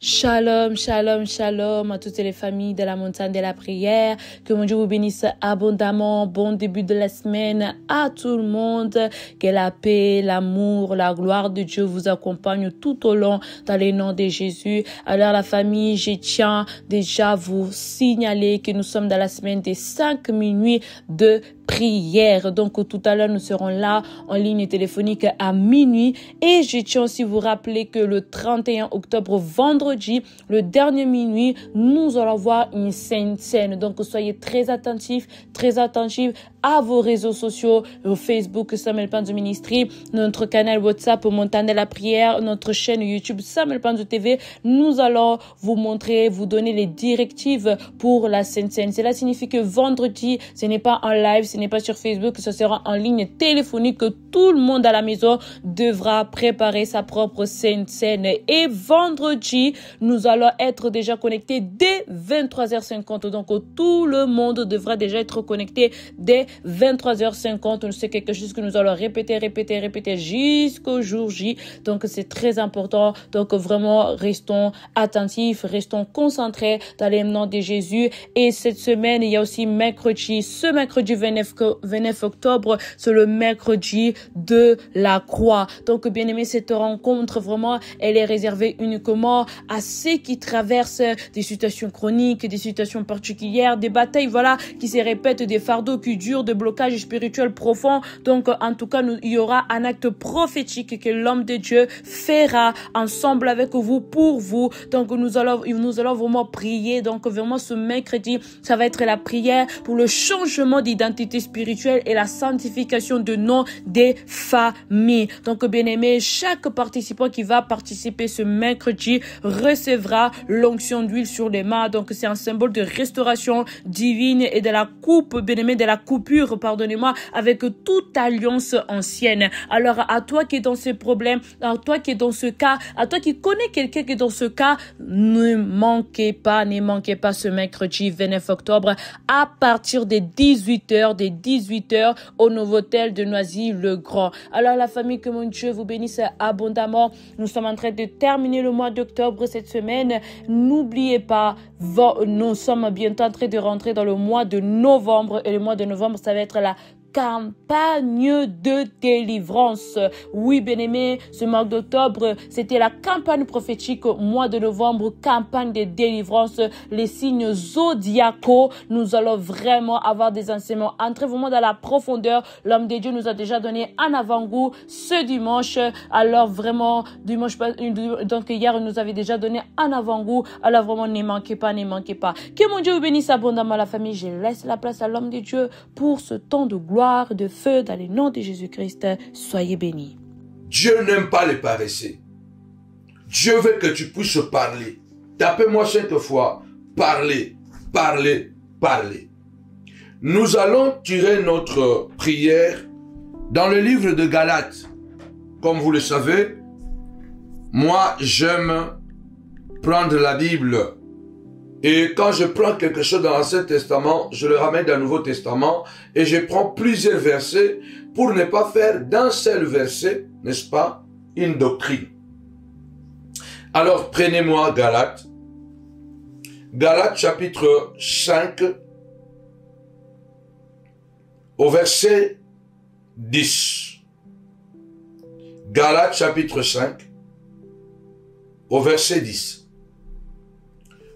Shalom, shalom, shalom à toutes les familles de la montagne de la prière. Que mon Dieu vous bénisse abondamment. Bon début de la semaine à tout le monde. Que la paix, l'amour, la gloire de Dieu vous accompagne tout au long dans les noms de Jésus. Alors la famille, je tiens déjà à vous signaler que nous sommes dans la semaine des 5 minuit de prière. Donc tout à l'heure, nous serons là en ligne téléphonique à minuit. Et je tiens aussi à vous rappeler que le 31 octobre, vendredi, le dernier minuit, nous allons voir une sainte scène. Donc soyez très attentifs à vos réseaux sociaux, au Facebook Samuel Panzo Ministry, notre canal WhatsApp Montagne de la prière, notre chaîne YouTube Samuel Panzo TV. Nous allons vous montrer, vous donner les directives pour la sainte scène. Cela signifie que vendredi, ce n'est pas en live, ce n'est pas sur Facebook, ce sera en ligne téléphonique que tout le monde à la maison devra préparer sa propre sainte scène. Et vendredi, nous allons être déjà connectés dès 23h50. Donc, tout le monde devra déjà être connecté dès 23h50. C'est quelque chose que nous allons répéter jusqu'au jour J. Donc, c'est très important. Donc, vraiment, restons attentifs, restons concentrés dans les noms de Jésus. Et cette semaine, il y a aussi mercredi. Ce mercredi 29 octobre, c'est le mercredi de la croix. Donc, bien aimé, cette rencontre, vraiment, elle est réservée uniquement à ceux qui traversent des situations chroniques, des situations particulières, des batailles, voilà, qui se répètent, des fardeaux qui durent, de blocages spirituels profonds. Donc, en tout cas, il y aura un acte prophétique que l'homme de Dieu fera ensemble avec vous, pour vous. Donc, nous allons vraiment prier. Donc, vraiment, ce mercredi, ça va être la prière pour le changement d'identité spirituelle et la sanctification de nos des familles. Donc, bien aimé, chaque participant qui va participer ce mercredi recevra l'onction d'huile sur les mains. Donc, c'est un symbole de restauration divine et de la coupe, bien aimé, de la coupure, pardonnez-moi, avec toute alliance ancienne. Alors, à toi qui est dans ce problème, à toi qui est dans ce cas, à toi qui connais quelqu'un qui est dans ce cas, ne manquez pas ce mercredi 29 octobre à partir des 18h au Novotel de Noisy-le-Grand. Alors, la famille, que mon Dieu vous bénisse abondamment. Nous sommes en train de terminer le mois d'octobre cette semaine. N'oubliez pas, nous sommes bientôt en train de rentrer dans le mois de novembre. Et le mois de novembre, ça va être la campagne de délivrance. Oui, bien-aimé, ce mois d'octobre, c'était la campagne prophétique. Mois de novembre, campagne de délivrance, les signes zodiacaux. Nous allons vraiment avoir des enseignements. Entrez vraiment dans la profondeur. L'homme de Dieu nous a déjà donné un avant-goût ce dimanche. Alors vraiment, donc hier, il nous avait déjà donné un avant-goût. Alors vraiment, ne manquez pas. Que mon Dieu vous bénisse abondamment, la famille. Je laisse la place à l'homme de Dieu pour ce temps de gloire, de feu, dans le nom de Jésus-Christ. Soyez bénis. Dieu n'aime pas les paresseux. Dieu veut que tu puisses parler. Tapez-moi 5 fois. Parler. Nous allons tirer notre prière dans le livre de Galates. Comme vous le savez, moi j'aime prendre la Bible. Et quand je prends quelque chose dans l'Ancien Testament, je le ramène dans le Nouveau Testament et je prends plusieurs versets pour ne pas faire d'un seul verset, n'est-ce pas, une doctrine. Alors, prenez-moi Galates. Galates chapitre 5 au verset 10. Galates chapitre 5 au verset 10.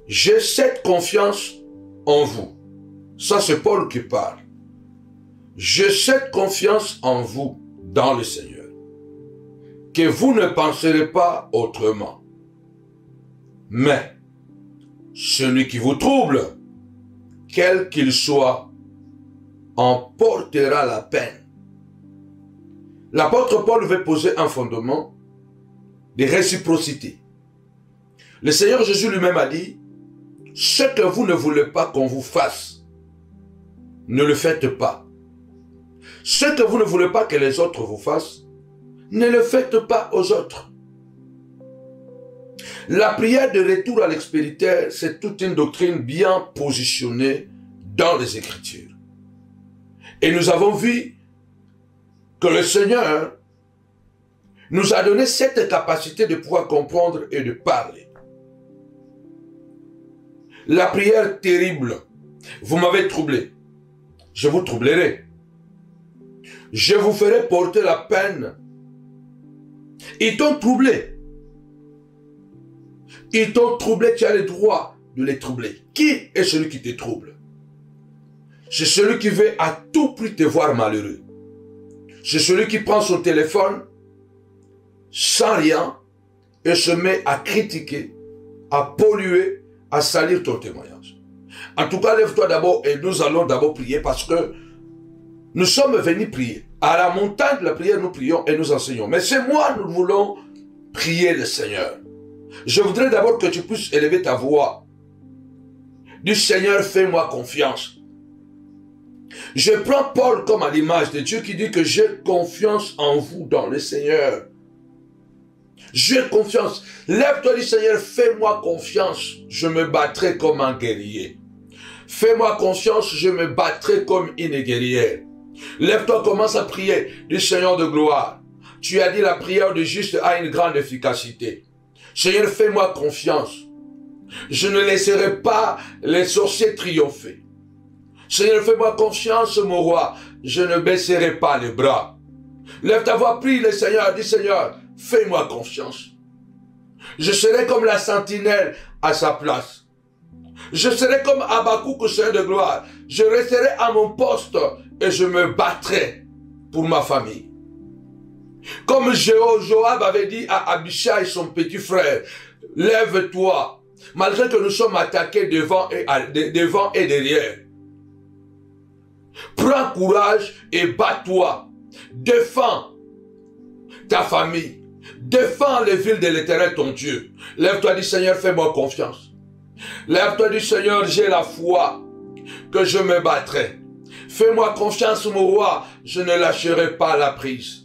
J'ai cette confiance en vous. Ça, c'est Paul qui parle. J'ai cette confiance en vous dans le Seigneur, que vous ne penserez pas autrement. Mais, celui qui vous trouble, quel qu'il soit, en portera la peine. L'apôtre Paul veut poser un fondement de réciprocité. Le Seigneur Jésus lui-même a dit, ce que vous ne voulez pas qu'on vous fasse, ne le faites pas. Ce que vous ne voulez pas que les autres vous fassent, ne le faites pas aux autres. La prière de retour à l'expéritaire, c'est toute une doctrine bien positionnée dans les Écritures. Et nous avons vu que le Seigneur nous a donné cette capacité de pouvoir comprendre et de parler. La prière terrible. Vous m'avez troublé. Je vous troublerai. Je vous ferai porter la peine. Ils t'ont troublé. Ils t'ont troublé, tu as le droit de les troubler. Qui est celui qui te trouble? C'est celui qui veut à tout prix te voir malheureux. C'est celui qui prend son téléphone sans rien et se met à critiquer, à polluer, à salir ton témoignage. En tout cas, lève-toi d'abord et nous allons d'abord prier parce que nous sommes venus prier. À la montagne de la prière, nous prions et nous enseignons. Mais c'est moi, nous voulons prier le Seigneur. Je voudrais d'abord que tu puisses élever ta voix. Du Seigneur, fais-moi confiance. Je prends Paul comme à l'image de Dieu qui dit que j'ai confiance en vous dans le Seigneur. J'ai confiance. Lève-toi du Seigneur, fais-moi confiance. Je me battrai comme un guerrier. Fais-moi confiance, je me battrai comme une guerrière. Lève-toi, commence à prier du Seigneur de gloire. Tu as dit la prière du juste a une grande efficacité. Seigneur, fais-moi confiance. Je ne laisserai pas les sorciers triompher. Seigneur, fais-moi confiance, mon roi. Je ne baisserai pas les bras. Lève ta voix, prie le Seigneur. Dis, Seigneur, fais-moi confiance. Je serai comme la sentinelle à sa place. Je serai comme Habakkuk, Seigneur de gloire. Je resterai à mon poste et je me battrai pour ma famille. Comme Joab avait dit à Abishai, son petit frère, lève-toi, malgré que nous sommes attaqués devant et derrière. Prends courage et bats-toi. Défends ta famille. Défends les villes de l'Éternel, ton Dieu. Lève-toi, dis Seigneur, fais-moi confiance. Lève-toi, dis Seigneur, j'ai la foi que je me battrai. Fais-moi confiance, mon roi, je ne lâcherai pas la prise.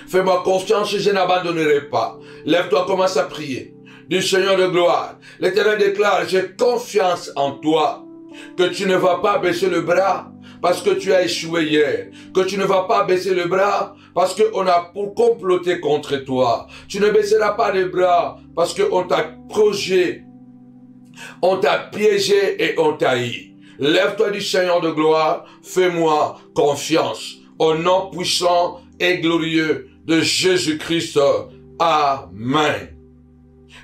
Fais-moi confiance, je n'abandonnerai pas. Lève-toi, commence à prier. Du Seigneur de gloire, l'Éternel déclare, j'ai confiance en toi, que tu ne vas pas baisser le bras parce que tu as échoué hier, que tu ne vas pas baisser le bras parce qu'on a comploté contre toi. Tu ne baisseras pas les bras parce qu'on t'a projeté, on t'a piégé et on t'a haï. Lève-toi du Seigneur de gloire, fais-moi confiance. Au nom puissant et glorieux de Jésus-Christ. Amen.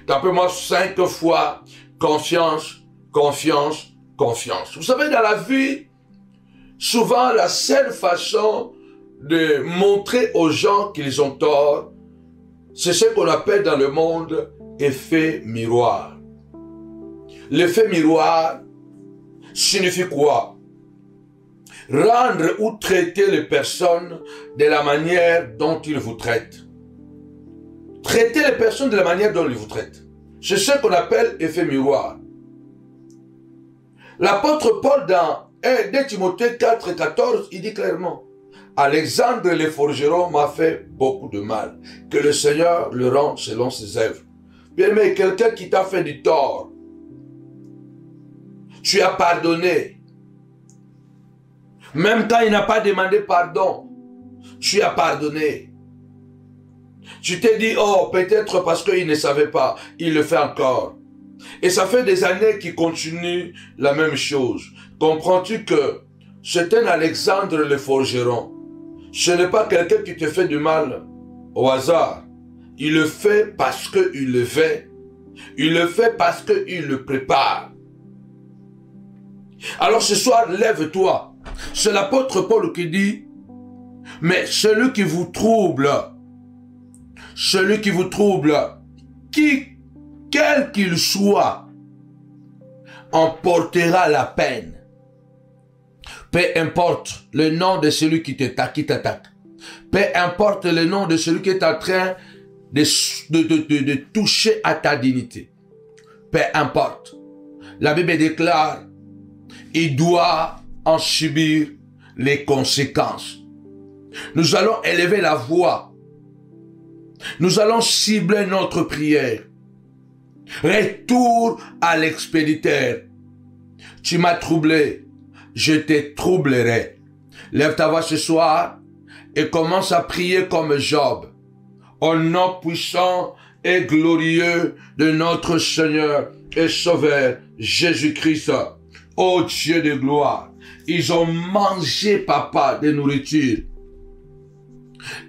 Tapez-moi 5 fois confiance, confiance, confiance. Vous savez, dans la vie, souvent la seule façon de montrer aux gens qu'ils ont tort, c'est ce qu'on appelle dans le monde effet miroir. L'effet miroir signifie quoi? Rendre ou traiter les personnes de la manière dont ils vous traitent. Traiter les personnes de la manière dont ils vous traitent. C'est ce qu'on appelle effet miroir. L'apôtre Paul dans 2 Timothée 4, 14, il dit clairement, Alexandre le forgeron m'a fait beaucoup de mal. Que le Seigneur le rende selon ses œuvres. Bien aimé, quelqu'un qui t'a fait du tort, tu as pardonné. Même quand il n'a pas demandé pardon, tu as pardonné. Tu t'es dit, oh, peut-être parce qu'il ne savait pas, il le fait encore. Et ça fait des années qu'il continue la même chose. Comprends-tu que c'est un Alexandre le forgeron? Ce n'est pas quelqu'un qui te fait du mal au hasard. Il le fait parce qu'il le fait. Il le fait parce qu'il le prépare. Alors ce soir, lève-toi. C'est l'apôtre Paul qui dit, mais celui qui vous trouble, quel qu'il soit, en portera la peine. Peu importe le nom de celui qui t'attaque. Peu importe le nom de celui qui est en train de toucher à ta dignité. Peu importe. La Bible déclare, il doit en subir les conséquences. Nous allons élever la voix. Nous allons cibler notre prière. Retour à l'expéditeur. Tu m'as troublé, je te troublerai. Lève ta voix ce soir et commence à prier comme Job. Au nom puissant et glorieux de notre Seigneur et Sauveur Jésus-Christ. Ô Dieu de gloire, ils ont mangé, papa, des nourritures.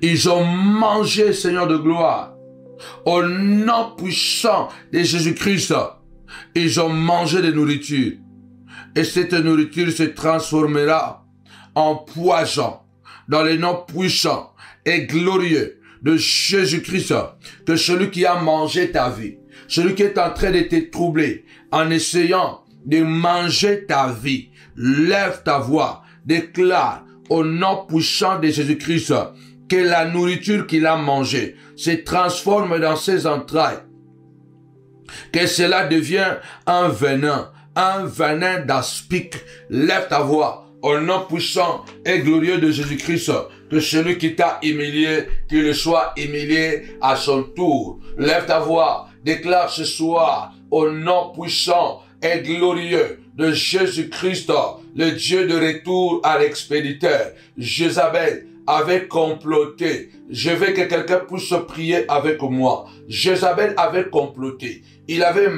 Ils ont mangé, Seigneur de gloire, au nom puissant de Jésus-Christ. Ils ont mangé des nourritures. Et cette nourriture se transformera en poison dans le nom puissant et glorieux de Jésus-Christ. Que celui qui a mangé ta vie, celui qui est en train de te troubler en essayant de manger ta vie, lève ta voix, déclare au nom puissant de Jésus-Christ que la nourriture qu'il a mangée se transforme dans ses entrailles, que cela devient un venin d'aspic. Lève ta voix au nom puissant et glorieux de Jésus-Christ, que celui qui t'a humilié, qu'il le soit humilié à son tour. Lève ta voix, déclare ce soir au nom puissant et glorieux de Jésus-Christ, le Dieu de retour à l'expéditeur. Jézabel avait comploté. Je veux que quelqu'un puisse prier avec moi. Jézabel avait comploté. Elle avait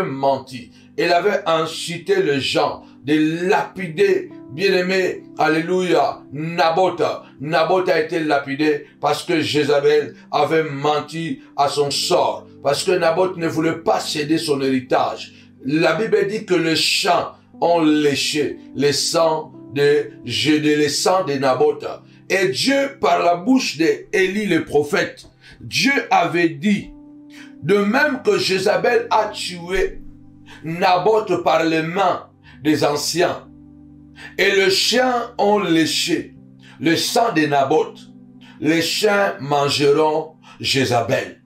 menti. Elle avait incité les gens de lapider, bien-aimé, alléluia, Naboth. Naboth a été lapidé parce que Jézabel avait menti à son sort. Parce que Naboth ne voulait pas céder son héritage. La Bible dit que les champs ont léché les sangs de Naboth. Et Dieu, par la bouche d'Élie le prophète, Dieu avait dit, de même que Jézabel a tué Naboth par les mains des anciens, et les chiens ont léché le sang de Naboth, les chiens mangeront Jézabel.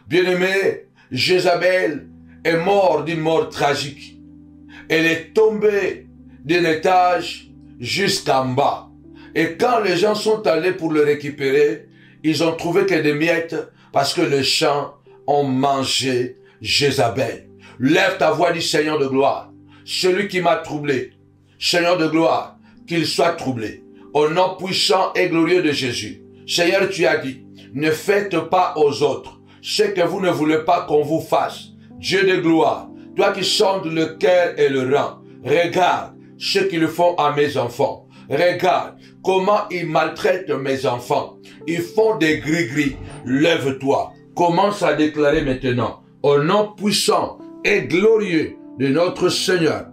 Bien-aimé, Jézabel est morte d'une mort tragique. Elle est tombée d'un étage jusqu'en bas. Et quand les gens sont allés pour le récupérer, ils ont trouvé que des miettes parce que les chiens ont mangé Jézabel. Lève ta voix, dit Seigneur de gloire. Celui qui m'a troublé, Seigneur de gloire, qu'il soit troublé. Au nom puissant et glorieux de Jésus. Seigneur, tu as dit, ne faites pas aux autres ce que vous ne voulez pas qu'on vous fasse. Dieu de gloire, toi qui sondes le cœur et le rein, regarde ce qu'ils font à mes enfants. Regarde comment ils maltraitent mes enfants. Ils font des gris-gris. Lève-toi. Commence à déclarer maintenant, au nom puissant et glorieux de notre Seigneur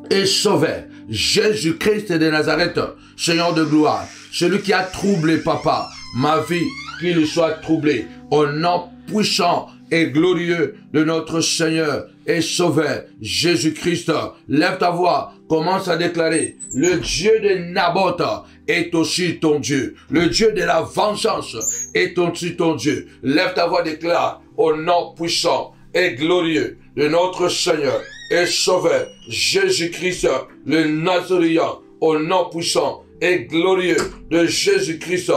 et Sauveur, Jésus-Christ de Nazareth, Seigneur de gloire, celui qui a troublé, papa, ma vie, qu'il soit troublé, au nom puissant et glorieux de notre Seigneur et Sauveur, Jésus-Christ. Lève ta voix, commence à déclarer, le Dieu de Naboth est aussi ton Dieu. Le Dieu de la vengeance est aussi ton Dieu. Lève ta voix, déclare, au nom puissant et glorieux de notre Seigneur et Sauveur, Jésus-Christ, le Nazaréen, au nom puissant et glorieux de Jésus-Christ.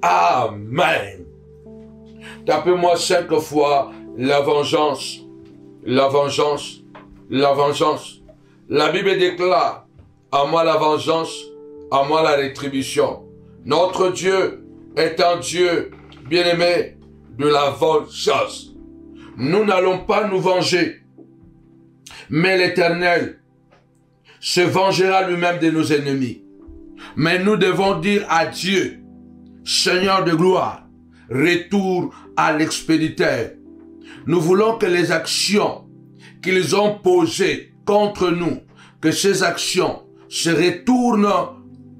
Amen. Tapez-moi 5 fois la vengeance, la vengeance, la vengeance. La Bible déclare, à moi la vengeance, à moi la rétribution. Notre Dieu est un Dieu bien-aimé de la vengeance. Nous n'allons pas nous venger, mais l'Éternel se vengera lui-même de nos ennemis. Mais nous devons dire à Dieu, Seigneur de gloire, retour à l'expéditeur. Nous voulons que les actions qu'ils ont posées contre nous, que ces actions se retournent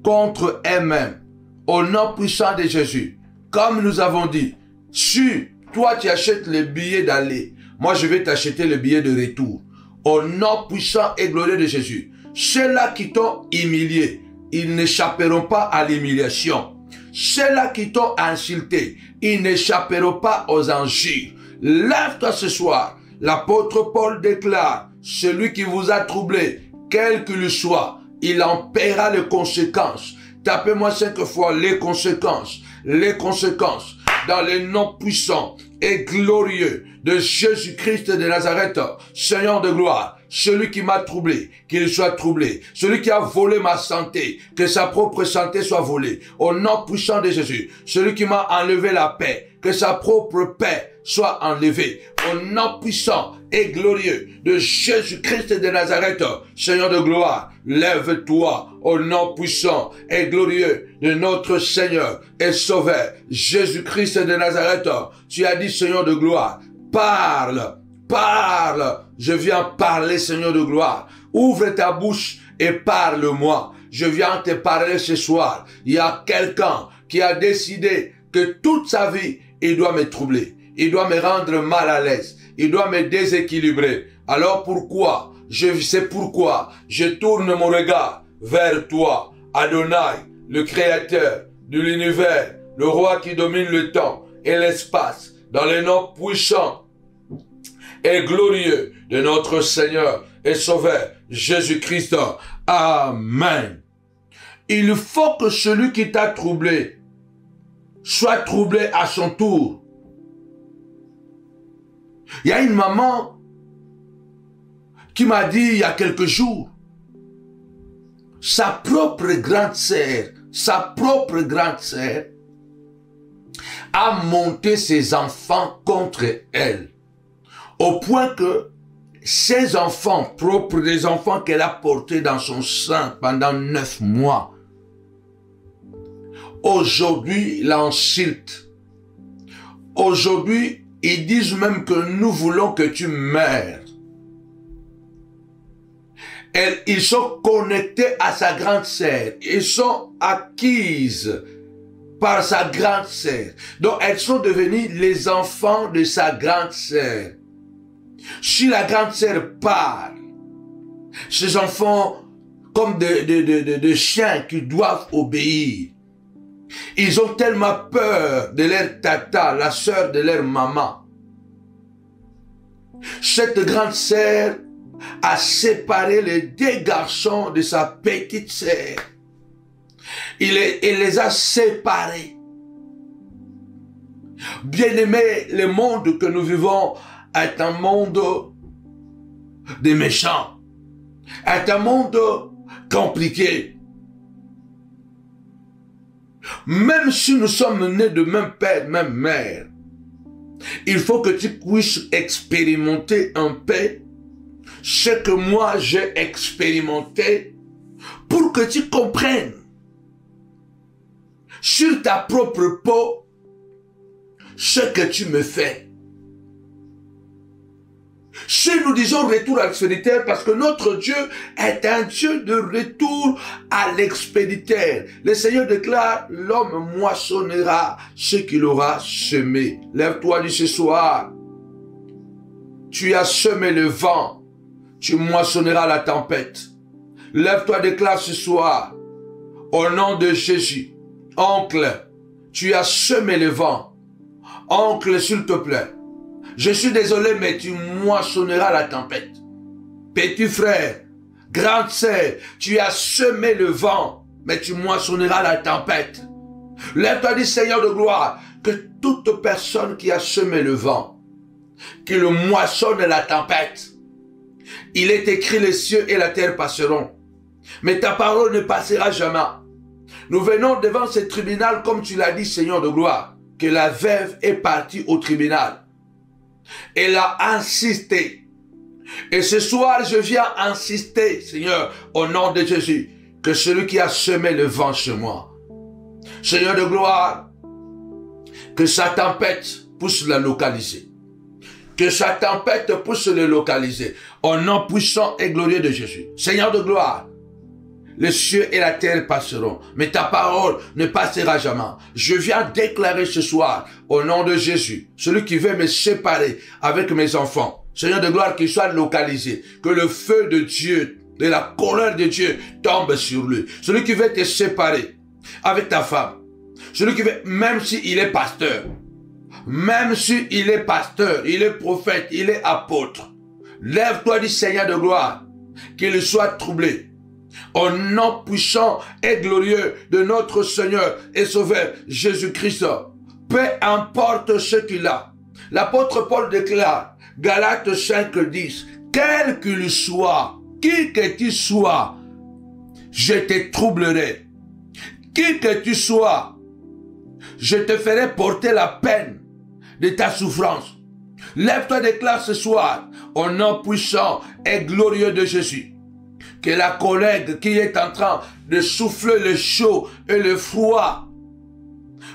contre elles-mêmes. Au nom puissant de Jésus, comme nous avons dit, si toi tu achètes le billet d'aller, moi je vais t'acheter le billet de retour. Au nom puissant et glorieux de Jésus, ceux-là qui t'ont humilié, ils n'échapperont pas à l'humiliation. Ceux-là qui t'ont insulté, ils n'échapperont pas aux injures. Lève-toi ce soir. L'apôtre Paul déclare, celui qui vous a troublé, quel qu'il soit, il en paiera les conséquences. Tapez-moi 5 fois les conséquences, dans le nom puissant et glorieux de Jésus-Christ de Nazareth, Seigneur de gloire. Celui qui m'a troublé, qu'il soit troublé. Celui qui a volé ma santé, que sa propre santé soit volée. Au nom puissant de Jésus. Celui qui m'a enlevé la paix, que sa propre paix soit enlevée. Au nom puissant et glorieux de Jésus-Christ de Nazareth, Seigneur de gloire, lève-toi au nom puissant et glorieux de notre Seigneur et Sauveur, Jésus-Christ de Nazareth. Tu as dit, Seigneur de gloire, parle, parle. Je viens parler, Seigneur de gloire. Ouvre ta bouche et parle-moi. Je viens te parler ce soir. Il y a quelqu'un qui a décidé que toute sa vie, il doit me troubler. Il doit me rendre mal à l'aise. Il doit me déséquilibrer. Alors pourquoi? C'est pourquoi je tourne mon regard vers toi, Adonai, le Créateur de l'univers, le Roi qui domine le temps et l'espace, dans le nom puissant et glorieux de notre Seigneur et Sauveur, Jésus-Christ. Amen. Il faut que celui qui t'a troublé soit troublé à son tour. Il y a une maman qui m'a dit il y a quelques jours, sa propre grande sœur a monté ses enfants contre elle, au point que ses enfants propres, des enfants qu'elle a portés dans son sein pendant 9 mois, aujourd'hui l'insultent. Aujourd'hui, ils disent même que nous voulons que tu meurs. Ils sont connectés à sa grande sœur. Ils sont acquises par sa grande sœur. Donc, elles sont devenues les enfants de sa grande sœur. Si la grande sœur parle, ces enfants, comme de chiens qui doivent obéir, ils ont tellement peur de leur tata, la sœur de leur maman. Cette grande sœur a séparé les 2 garçons de sa petite sœur. Il les a séparés. Bien-aimés, le monde que nous vivons est un monde de méchants, est un monde compliqué. Même si nous sommes nés de même père, même mère, il faut que tu puisses expérimenter un peu ce que moi j'ai expérimenté pour que tu comprennes sur ta propre peau ce que tu me fais. Si nous disons retour à l'expéditeur, parce que notre Dieu est un Dieu de retour à l'expéditeur. Le Seigneur déclare, l'homme moissonnera ce qu'il aura semé. Lève-toi ce soir. Tu as semé le vent, tu moissonneras la tempête. Lève-toi, déclare ce soir, au nom de Jésus. Oncle, tu as semé le vent. Oncle, s'il te plaît. Je suis désolé, mais tu moissonneras la tempête. Petit frère, grande sœur, tu as semé le vent, mais tu moissonneras la tempête. Lève-toi, dis Seigneur de gloire, que toute personne qui a semé le vent, qu'il moissonne la tempête. Il est écrit, les cieux et la terre passeront, mais ta parole ne passera jamais. Nous venons devant ce tribunal, comme tu l'as dit, Seigneur de gloire, que la veuve est partie au tribunal. Elle a insisté. Et ce soir, je viens insister, Seigneur, au nom de Jésus, que celui qui a semé le vent chez moi, Seigneur de gloire, que sa tempête puisse la localiser. Que sa tempête puisse le localiser. Au nom puissant et glorieux de Jésus. Seigneur de gloire, les cieux et la terre passeront, mais ta parole ne passera jamais. Je viens déclarer ce soir, au nom de Jésus, celui qui veut me séparer avec mes enfants, Seigneur de gloire, qu'il soit localisé, que le feu de Dieu, de la colère de Dieu tombe sur lui. Celui qui veut te séparer avec ta femme, celui qui veut, même s'il est pasteur, même s'il est pasteur, il est prophète, il est apôtre, lève-toi, dis Seigneur de gloire, qu'il soit troublé. Au nom puissant et glorieux de notre Seigneur et Sauveur Jésus-Christ, peu importe ce qu'il a. L'apôtre Paul déclare, Galates 5:10, quel qu'il soit, qui que tu sois, je te troublerai. Qui que tu sois, je te ferai porter la peine de ta souffrance. Lève-toi, déclare ce soir, au nom puissant et glorieux de Jésus, que la collègue qui est en train de souffler le chaud et le froid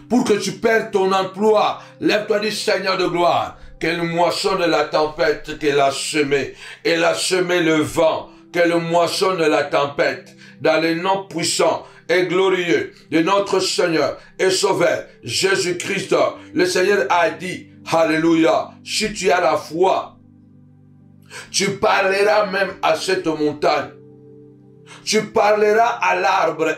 pour que tu perdes ton emploi, lève-toi, dis Seigneur de gloire, qu'elle moissonne la tempête qu'elle a semée. Elle a semé le vent, qu'elle moissonne la tempête. Dans le nom puissant et glorieux de notre Seigneur et Sauveur, Jésus-Christ, le Seigneur a dit, alléluia, si tu as la foi, tu parleras même à cette montagne. Tu parleras à l'arbre,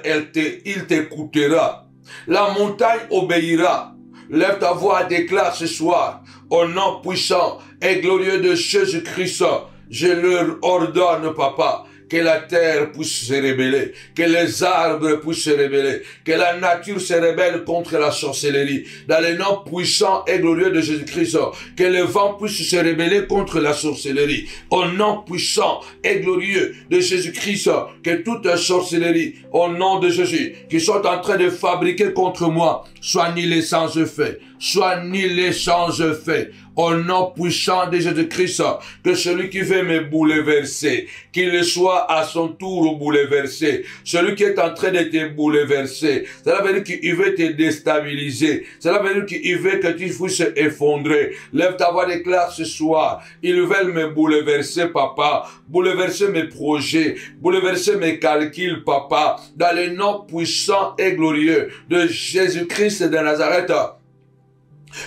il t'écoutera. La montagne obéira. Lève ta voix, déclare ce soir, au nom puissant et glorieux de Jésus-Christ, je leur ordonne, papa, que la terre puisse se rébeller, que les arbres puissent se rébeller, que la nature se rébelle contre la sorcellerie. Dans le nom puissant et glorieux de Jésus-Christ, que le vent puisse se rébeller contre la sorcellerie. Au nom puissant et glorieux de Jésus-Christ, que toute sorcellerie, au nom de Jésus, qui sont en train de fabriquer contre moi, soit annihilée sans effet, soit annihilée sans effet. Au nom puissant de Jésus-Christ, que celui qui veut me bouleverser, qu'il soit à son tour bouleversé. Celui qui est en train de te bouleverser, cela veut dire qu'il veut te déstabiliser. Cela veut dire qu'il veut que tu puisses effondrer. Lève ta voix, déclare ce soir. Ils veulent me bouleverser, papa. Bouleverser mes projets. Bouleverser mes calculs, papa. Dans le nom puissant et glorieux de Jésus-Christ de Nazareth.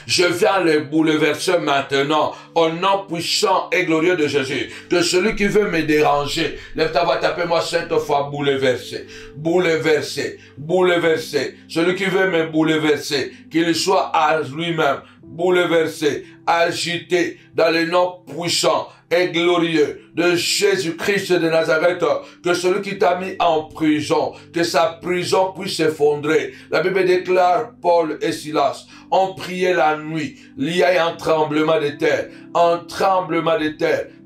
Je viens les bouleverser maintenant, au nom puissant et glorieux de Jésus. Que celui qui veut me déranger, lève ta voix, tapez-moi 5 fois, bouleverser, bouleverser, bouleverser. Celui qui veut me bouleverser, qu'il soit à lui-même, bouleversé, agité, dans le nom puissant et glorieux de Jésus-Christ de Nazareth, que celui qui t'a mis en prison, que sa prison puisse s'effondrer. La Bible déclare, Paul et Silas ont prié la nuit, il y a un tremblement de terre,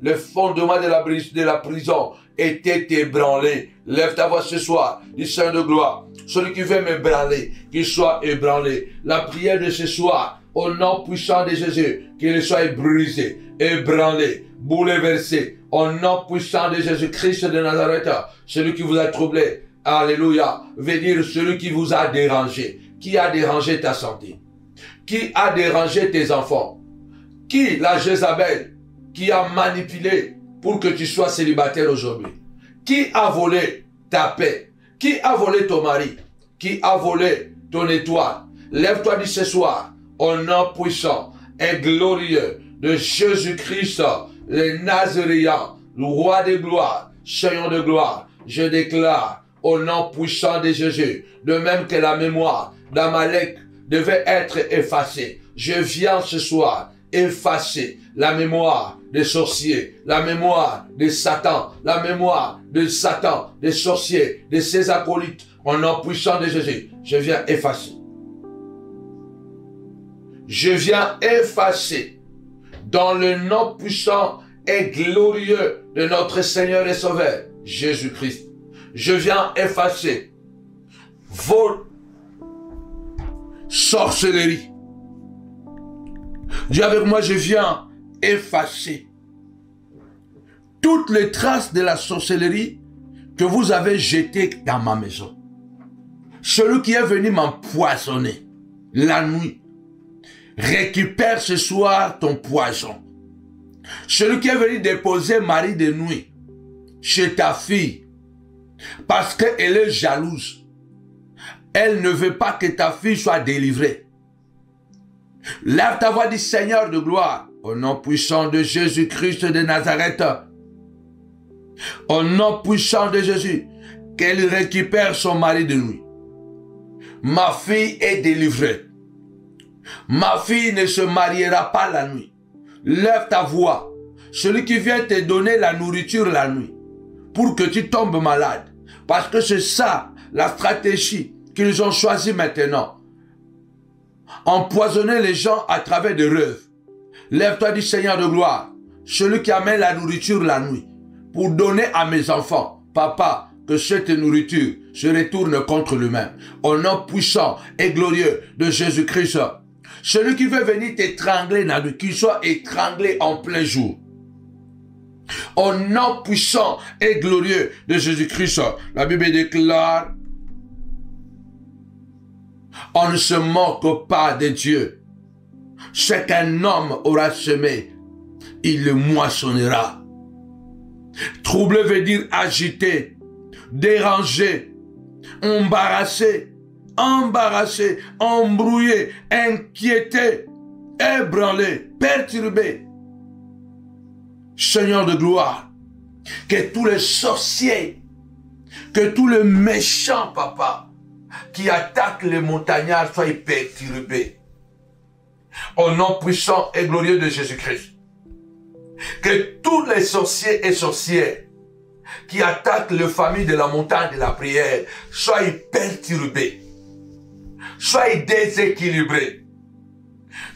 le fondement de la prison était ébranlé. Lève ta voix ce soir, dis Saint de gloire, celui qui veut m'ébranler, qu'il soit ébranlé. La prière de ce soir, au nom puissant de Jésus, qu'il soit brisé, ébranlé, bouleversé, au nom puissant de Jésus-Christ de Nazareth, celui qui vous a troublé, alléluia, veut dire celui qui vous a dérangé. Qui a dérangé ta santé? Qui a dérangé tes enfants? Qui, la Jézabel, qui a manipulé pour que tu sois célibataire aujourd'hui? Qui a volé ta paix? Qui a volé ton mari? Qui a volé ton étoile? Lève-toi dit ce soir, au nom puissant et glorieux de Jésus-Christ, le Nazaréen, le roi de gloire, Seigneur de gloire, je déclare au nom puissant de Jésus, de même que la mémoire d'Amalek devait être effacée. Je viens ce soir effacer la mémoire des sorciers, la mémoire de Satan, la mémoire de Satan, des sorciers, de ses acolytes, au nom puissant de Jésus. Je viens effacer. Je viens effacer dans le nom puissant et glorieux de notre Seigneur et Sauveur, Jésus-Christ. Je viens effacer vos sorcelleries. Dis avec moi, je viens effacer toutes les traces de la sorcellerie que vous avez jetées dans ma maison. Celui qui est venu m'empoisonner la nuit, récupère ce soir ton poison. Celui qui est venu déposer mari de nuit chez ta fille, parce qu'elle est jalouse, elle ne veut pas que ta fille soit délivrée. Lève ta voix, dit Seigneur de gloire, au nom puissant de Jésus-Christ de Nazareth, au nom puissant de Jésus, qu'elle récupère son mari de nuit. Ma fille est délivrée. Ma fille ne se mariera pas la nuit. Lève ta voix. Celui qui vient te donner la nourriture la nuit, pour que tu tombes malade. Parce que c'est ça, la stratégie qu'ils ont choisie maintenant. Empoisonner les gens à travers des rêves. Lève-toi du Seigneur de gloire. Celui qui amène la nourriture la nuit, pour donner à mes enfants. Papa, que cette nourriture se retourne contre lui-même. Au nom puissant et glorieux de Jésus-Christ. Celui qui veut venir t'étrangler dans le qu'il soit étranglé en plein jour. Au nom puissant et glorieux de Jésus-Christ, la Bible déclare, on ne se moque pas de Dieu. Ce qu'un homme aura semé, il le moissonnera. Troublé veut dire agité, dérangé, embarrassé, embrouillé, inquiété, ébranlé, perturbé. Seigneur de gloire, que tous les sorciers, que tous les méchants, papa, qui attaquent les montagnards soient perturbés. Au nom puissant et glorieux de Jésus-Christ. Que tous les sorciers et sorcières qui attaquent les familles de la montagne de la prière soient perturbés, soient déséquilibrés.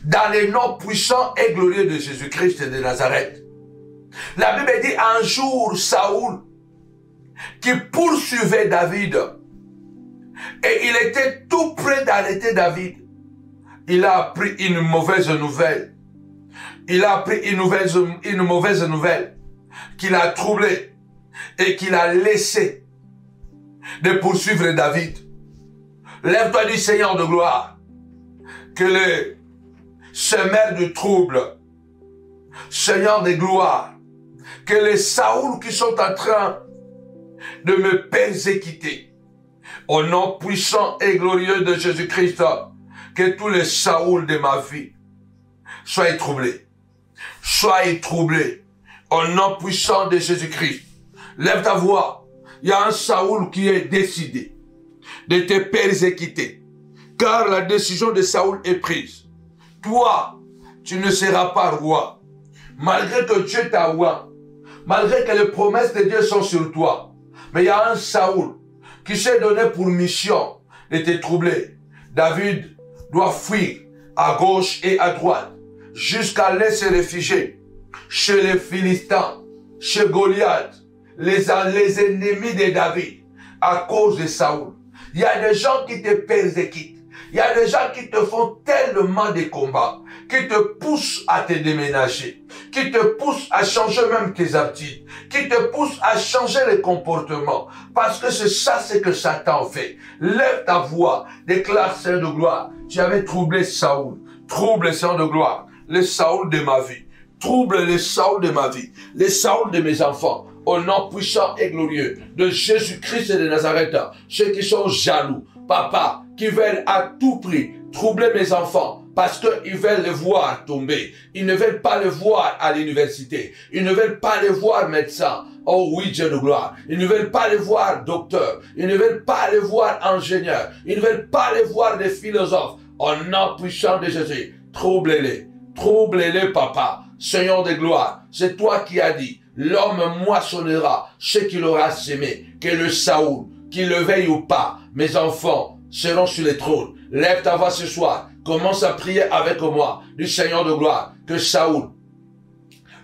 Dans le nom puissant et glorieux de Jésus-Christ de Nazareth. La Bible dit un jour Saoul qui poursuivait David et il était tout près d'arrêter David. Il a appris une mauvaise nouvelle. Il a appris une mauvaise nouvelle qui l'a troublé et qui l'a laissé de poursuivre David. Lève-toi du Seigneur de gloire. Que les semeurs de trouble, Seigneur de gloire, que les Saoul qui sont en train de me persécuter, au nom puissant et glorieux de Jésus-Christ, que tous les Saoul de ma vie soient troublés. Soyez troublés. Au nom puissant de Jésus-Christ. Lève ta voix. Il y a un Saoul qui est décidé de te persécuter. Car la décision de Saoul est prise. Toi, tu ne seras pas roi. Malgré que Dieu t'a roi. Malgré que les promesses de Dieu sont sur toi. Mais il y a un Saoul qui s'est donné pour mission de te troubler. David doit fuir à gauche et à droite jusqu'à aller se réfugier chez les Philistins, chez Goliath, les ennemis de David, à cause de Saoul. Il y a des gens qui te persécutent. Il y a des gens qui te font tellement de combats, qui te poussent à te déménager, qui te poussent à changer même tes habitudes, qui te poussent à changer les comportements, parce que c'est ça ce que Satan fait. Lève ta voix, déclare Seigneur de gloire. Tu avais troublé Saoul, trouble Seigneur de gloire, le Saoul de ma vie, trouble le Saoul de ma vie, le Saoul de mes enfants, au nom puissant et glorieux de Jésus-Christ de Nazareth, ceux qui sont jaloux, papa, qui veulent à tout prix troubler mes enfants, parce qu'ils veulent les voir tomber. Ils ne veulent pas les voir à l'université. Ils ne veulent pas les voir médecin. Oh oui, Dieu de gloire. Ils ne veulent pas les voir docteur. Ils ne veulent pas les voir ingénieur. Ils ne veulent pas les voir des philosophes. Au nom puissant de Jésus, troublez-les. Troublez-les, papa. Seigneur de gloire, c'est toi qui as dit, l'homme moissonnera ce qu'il aura semé. Que le Saoul, qu'il le veuille ou pas, mes enfants seront sur les trônes. Lève ta voix ce soir. Commence à prier avec moi du Seigneur de gloire. Que Saoul,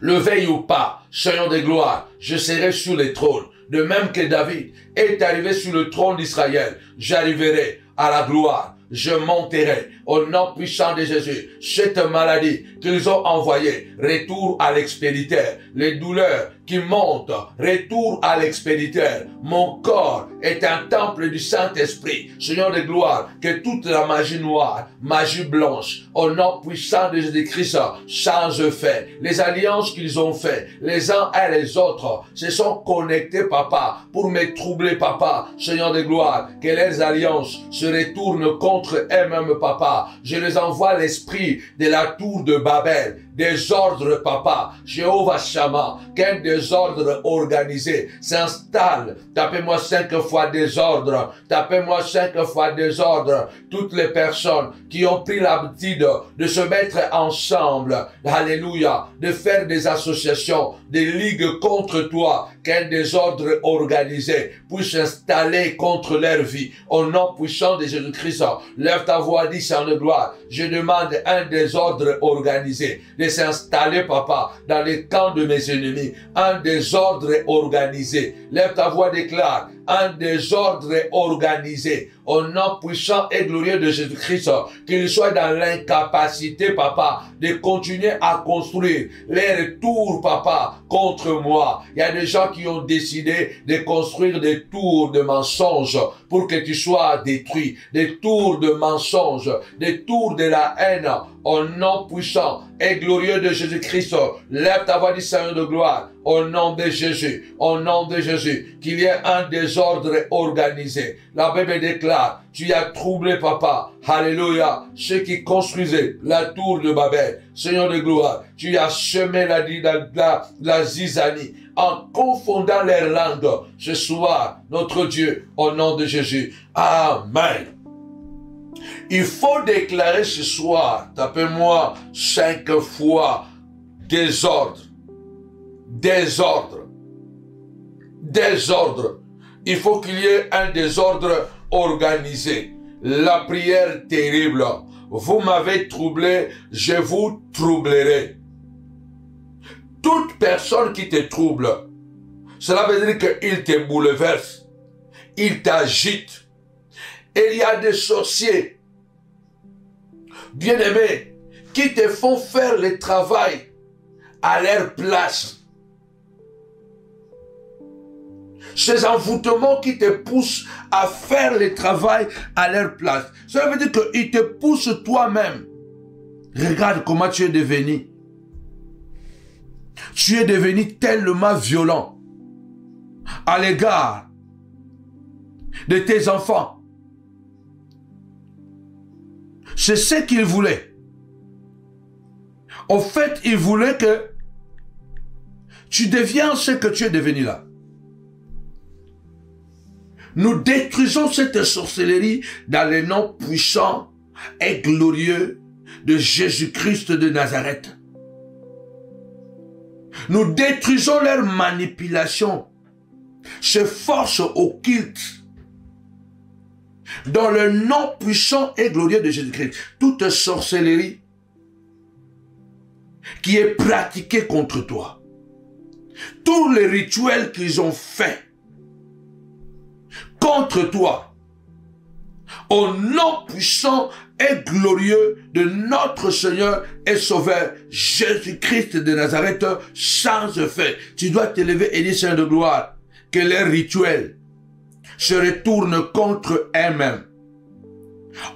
le veuille ou pas, Seigneur de gloire, je serai sur les trônes. De même que David est arrivé sur le trône d'Israël, j'arriverai à la gloire. Je monterai au nom puissant de Jésus. Cette maladie qu'ils ont envoyée, retour à l'expéditeur. Les douleurs qui montent, retour à l'expéditeur. Mon corps est un temple du Saint-Esprit. Seigneur de gloire, que toute la magie noire, magie blanche, au nom puissant de Jésus-Christ, change fait. Les alliances qu'ils ont fait, les uns et les autres, se sont connectés, papa, pour me troubler, papa. Seigneur de gloire, que les alliances se retournent contre eux-mêmes, papa. Je les envoie l'esprit de la tour de Babel. Désordre, papa. Jéhovah Shammah, qu'un désordre organisé s'installe. Tapez-moi 5 fois désordre. Tapez-moi 5 fois désordre. Toutes les personnes qui ont pris l'habitude de se mettre ensemble, alléluia, de faire des associations, des ligues contre toi, qu'un désordre organisé puisse s'installer contre leur vie. Au nom puissant de Jésus-Christ, lève ta voix, dis Seigneur de gloire. Je demande un désordre organisé de s'installer, papa, dans les camps de mes ennemis. Un désordre organisé. Lève ta voix, déclare. un désordre organisé. Au nom puissant et glorieux de Jésus-Christ, qu'ils soient dans l'incapacité, papa, de continuer à construire les tours, papa, contre moi. Il y a des gens qui ont décidé de construire des tours de mensonges pour que tu sois détruit, des tours de mensonges, des tours de la haine. Au nom puissant et glorieux de Jésus-Christ, lève ta voix du Seigneur de gloire. Au nom de Jésus, au nom de Jésus, qu'il y ait un désordre organisé. La Bible déclare, tu as troublé, papa, alléluia, ceux qui construisaient la tour de Babel. Seigneur de gloire, tu as semé la zizanie en confondant les langues. Ce soir, notre Dieu, au nom de Jésus. Amen. Il faut déclarer ce soir, tapez-moi 5 fois, désordre, désordre, désordre. Il faut qu'il y ait un désordre organisé. La prière terrible. Vous m'avez troublé, je vous troublerai. Toute personne qui te trouble, cela veut dire qu'il te bouleverse, il t'agite. Et il y a des sorciers, bien-aimés, qui te font faire le travail à leur place. Ces envoûtements qui te poussent à faire le travail à leur place. Cela veut dire qu'ils te poussent toi-même. Regarde comment tu es devenu. Tu es devenu tellement violent à l'égard de tes enfants. C'est ce qu'ils voulaient. En fait, ils voulaient que tu deviens ce que tu es devenu là. Nous détruisons cette sorcellerie dans le nom puissant et glorieux de Jésus-Christ de Nazareth. Nous détruisons leur manipulation, ces forces occultes, dans le nom puissant et glorieux de Jésus-Christ. Toute sorcellerie qui est pratiquée contre toi, tous les rituels qu'ils ont faits contre toi, au nom puissant et glorieux de notre Seigneur et Sauveur Jésus-Christ de Nazareth, sans effet. Tu dois te lever et dire, Seigneur de gloire, que les rituels se retournent contre eux-mêmes.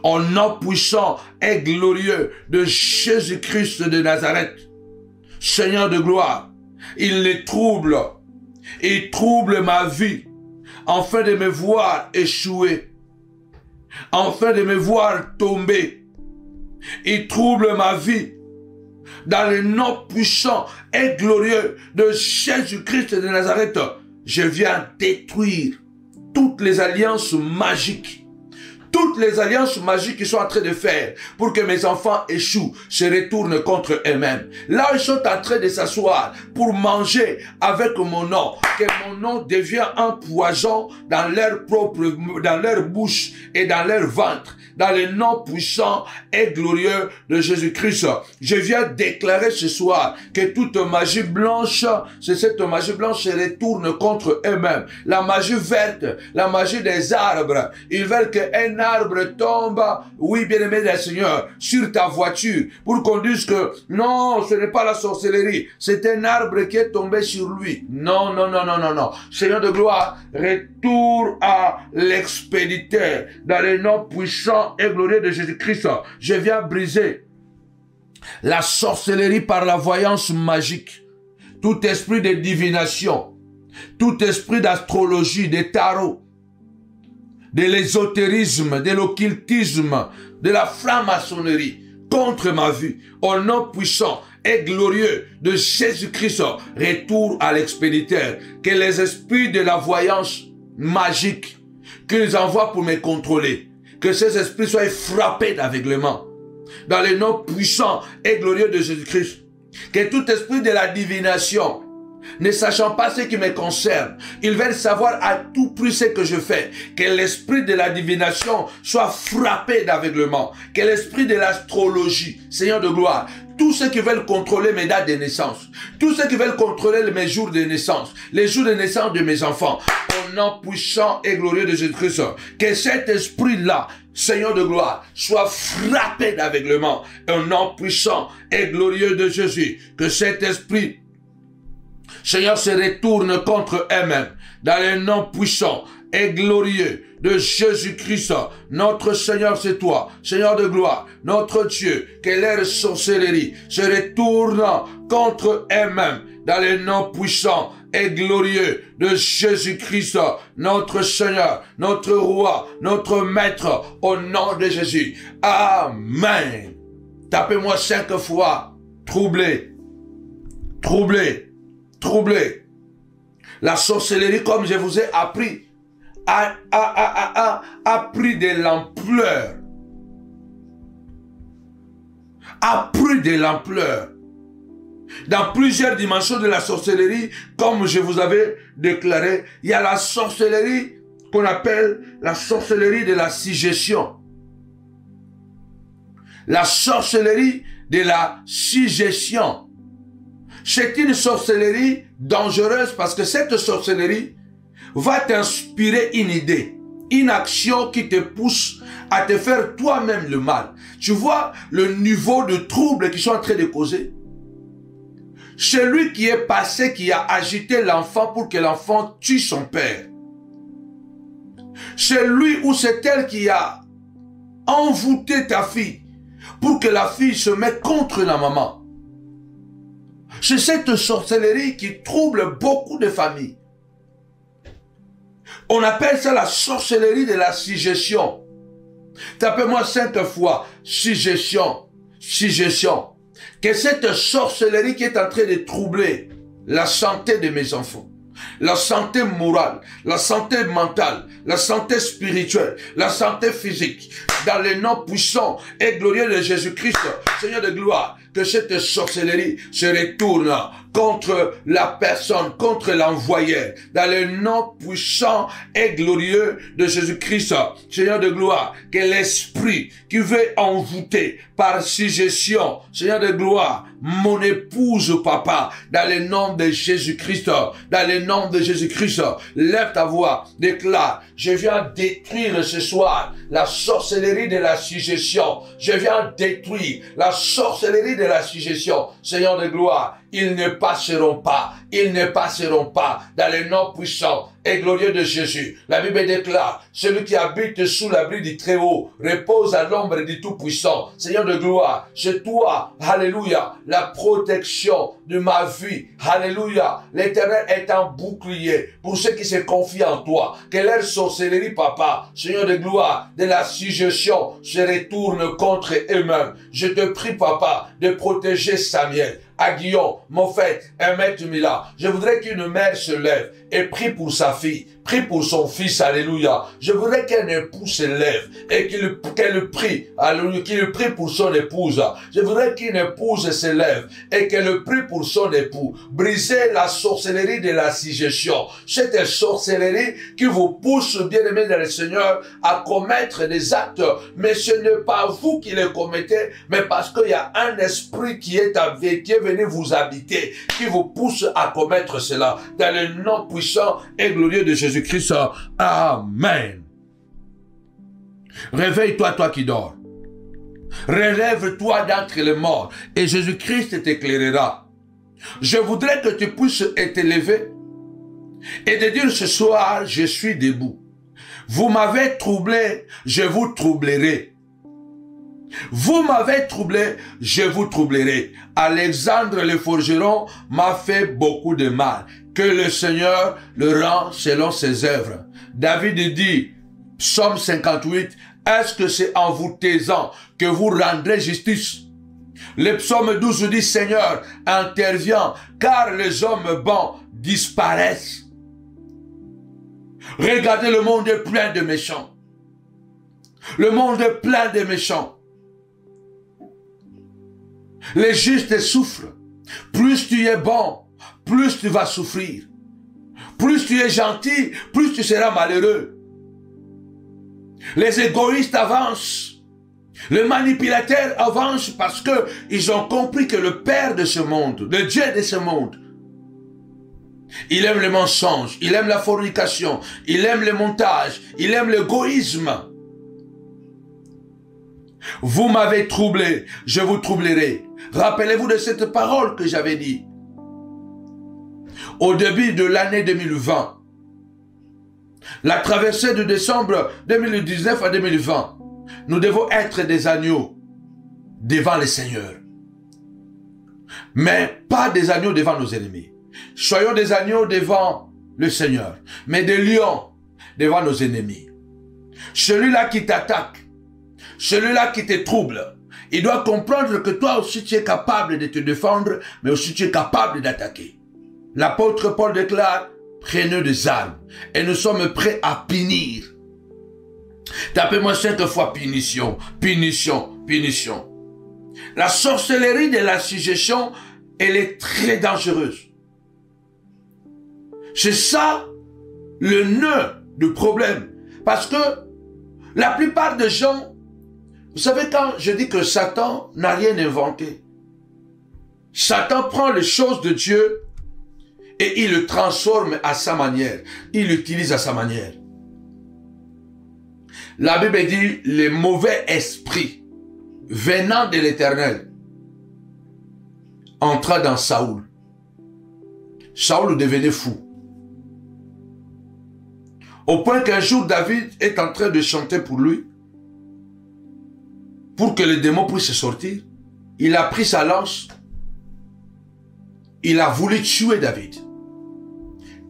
Au nom puissant et glorieux de Jésus-Christ de Nazareth, Seigneur de gloire, il les trouble, il trouble ma vie, afin de me voir échouer, afin de me voir tomber. Il trouble ma vie dans le nom puissant et glorieux de Jésus-Christ de Nazareth. Je viens détruire toutes les alliances magiques. Toutes les alliances magiques qu'ils sont en train de faire pour que mes enfants échouent, se retournent contre eux-mêmes. Là, ils sont en train de s'asseoir pour manger avec mon nom. Que mon nom devient un poison dans leur bouche et dans leur ventre. Dans le nom puissant et glorieux de Jésus-Christ. Je viens déclarer ce soir que toute magie blanche, cette magie blanche se retourne contre eux-mêmes. La magie verte, la magie des arbres. Ils veulent qu'un arbre tombe, oui, bien-aimé des Seigneur, sur ta voiture, pour qu'on dise que non, ce n'est pas la sorcellerie, c'est un arbre qui est tombé sur lui. Non, non, non, non, non, non. Seigneur de gloire, retour à l'expéditeur, dans le nom puissant et glorieux de Jésus-Christ. Je viens briser la sorcellerie par la voyance magique, tout esprit de divination, tout esprit d'astrologie, de tarot, de l'ésotérisme, de l'occultisme, de la franc-maçonnerie contre ma vie, au nom puissant et glorieux de Jésus-Christ, retour à l'expéditeur. Que les esprits de la voyance magique qu'ils envoient pour me contrôler, que ces esprits soient frappés d'aveuglement dans le nom puissant et glorieux de Jésus-Christ. Que tout esprit de la divination ne sachant pas ce qui me concerne. Ils veulent savoir à tout prix ce que je fais. Que l'esprit de la divination soit frappé d'aveuglement. Que l'esprit de l'astrologie, Seigneur de gloire, tous ceux qui veulent contrôler mes dates de naissance, tous ceux qui veulent contrôler mes jours de naissance, les jours de naissance de mes enfants, au nom puissant et glorieux de Jésus-Christ, que cet esprit-là, Seigneur de gloire, soit frappé d'aveuglement. Au nom puissant et glorieux de Jésus, que cet esprit, Seigneur, se retourne contre eux-mêmes, dans le nom puissant et glorieux de Jésus-Christ. Notre Seigneur, c'est toi, Seigneur de gloire, notre Dieu, que leur sorcellerie se retourne contre eux-mêmes, dans le nom puissant et glorieux de Jésus-Christ, notre Seigneur, notre Roi, notre Maître, au nom de Jésus. Amen. Tapez-moi 5 fois. Troublé, troublé, troublé. La sorcellerie, comme je vous ai appris, a pris de l'ampleur. A pris de l'ampleur. Dans plusieurs dimensions de la sorcellerie, comme je vous avais déclaré, il y a la sorcellerie qu'on appelle la sorcellerie de la suggestion. La sorcellerie de la suggestion. C'est une sorcellerie dangereuse parce que cette sorcellerie va t'inspirer une idée, une action qui te pousse à te faire toi-même le mal. Tu vois le niveau de trouble qu'ils sont en train de causer. Celui qui est passé, qui a agité l'enfant pour que l'enfant tue son père. C'est lui ou c'est elle qui a envoûté ta fille pour que la fille se mette contre la maman. C'est cette sorcellerie qui trouble beaucoup de familles. On appelle ça la sorcellerie de la suggestion. Tapez-moi 5 fois, suggestion, suggestion. Que cette sorcellerie qui est en train de troubler la santé de mes enfants, la santé morale, la santé mentale, la santé spirituelle, la santé physique, dans le nom puissant et glorieux de Jésus-Christ, Seigneur de gloire, que cette sorcellerie se retourne contre la personne, contre l'envoyeur, dans le nom puissant et glorieux de Jésus-Christ, Seigneur de gloire, que l'esprit qui veut envoûter par suggestion, Seigneur de gloire, mon épouse, papa, dans le nom de Jésus-Christ, dans le nom de Jésus-Christ, lève ta voix, déclare, je viens détruire ce soir la sorcellerie de la suggestion, je viens détruire la sorcellerie de la suggestion, Seigneur de gloire, ils ne passeront pas, ils ne passeront pas dans le nom puissant et glorieux de Jésus. La Bible déclare, celui qui habite sous l'abri du Très-Haut repose à l'ombre du Tout-Puissant. Seigneur de gloire, c'est toi, alléluia, la protection de ma vie, alléluia. L'Éternel est un bouclier pour ceux qui se confient en toi. Que leur sorcellerie, papa, Seigneur de gloire, de la suggestion se retourne contre eux-mêmes. Je te prie, papa, de protéger Samuel, Aguillon, Moffett, Emmett Mila. Je voudrais qu'une mère se lève et prie pour sa fille, prie pour son fils, alléluia. Je voudrais qu'un époux se lève et qu'elle prie, alléluia, qu'il prie pour son épouse. Je voudrais qu'une épouse se lève et qu'elle prie pour son époux. Brisez la sorcellerie de la suggestion. Cette sorcellerie qui vous pousse, bien-aimés dans le Seigneur, à commettre des actes. Mais ce n'est pas vous qui les commettez, mais parce qu'il y a un esprit qui est venu vous habiter, qui vous pousse à commettre cela. Dans le nom puissant et glorieux de Jésus-Christ. Amen. Réveille-toi, toi qui dors. Relève-toi d'entre les morts et Jésus-Christ t'éclairera. Je voudrais que tu puisses te lever et de dire ce soir, je suis debout. Vous m'avez troublé, je vous troublerai. Vous m'avez troublé, je vous troublerai. Alexandre le forgeron m'a fait beaucoup de mal. Que le Seigneur le rend selon ses œuvres. David dit, Psaume 58, est-ce que c'est en vous taisant que vous rendrez justice? Le psaume 12 dit, Seigneur, interviens, car les hommes bons disparaissent. Regardez, le monde est plein de méchants. Le monde est plein de méchants. Les justes souffrent. Plus tu es bon, plus tu vas souffrir. Plus tu es gentil, plus tu seras malheureux. Les égoïstes avancent. Les manipulateurs avancent parce qu'ils ont compris que le Père de ce monde, le Dieu de ce monde, il aime le mensonge, il aime la fornication, il aime le montage, il aime l'égoïsme. Vous m'avez troublé, je vous troublerai. Rappelez-vous de cette parole que j'avais dit. Au début de l'année 2020, la traversée de décembre 2019 à 2020, nous devons être des agneaux devant le Seigneur. Mais pas des agneaux devant nos ennemis. Soyons des agneaux devant le Seigneur, mais des lions devant nos ennemis. Celui-là qui t'attaque, celui-là qui te trouble, il doit comprendre que toi aussi tu es capable de te défendre, mais aussi tu es capable d'attaquer. L'apôtre Paul déclare, prenez des armes et nous sommes prêts à punir. Tapez-moi 5 fois punition, punition, punition. La sorcellerie de la suggestion, elle est très dangereuse. C'est ça le nœud du problème. Parce que la plupart des gens, vous savez, quand je dis que Satan n'a rien inventé, Satan prend les choses de Dieu et il le transforme à sa manière. Il l'utilise à sa manière. La Bible dit, les mauvais esprits venant de l'Éternel entra dans Saoul. Saoul devenait fou. Au point qu'un jour, David est en train de chanter pour lui, pour que les démons puissent sortir. Il a pris sa lance. Il a voulu tuer David.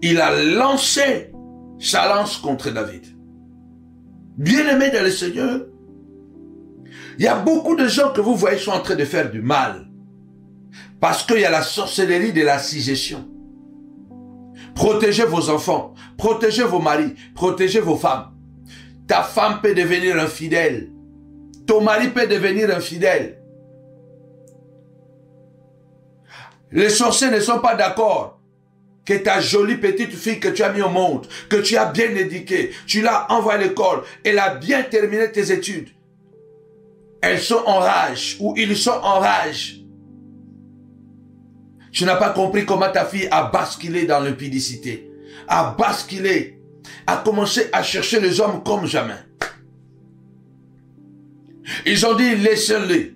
Il a lancé sa lance contre David. Bien-aimés dans le Seigneur, il y a beaucoup de gens que vous voyez sont en train de faire du mal. Parce qu'il y a la sorcellerie de la suggestion. Protégez vos enfants, protégez vos maris, protégez vos femmes. Ta femme peut devenir infidèle. Ton mari peut devenir infidèle. Les sorciers ne sont pas d'accord que ta jolie petite fille que tu as mis au monde, que tu as bien éduquée, tu l'as envoyée à l'école, elle a bien terminé tes études. Elles sont en rage, ou ils sont en rage. Tu n'as pas compris comment ta fille a basculé dans l'impudicité, a basculé, a commencé à chercher les hommes comme jamais. Ils ont dit, laissez-le.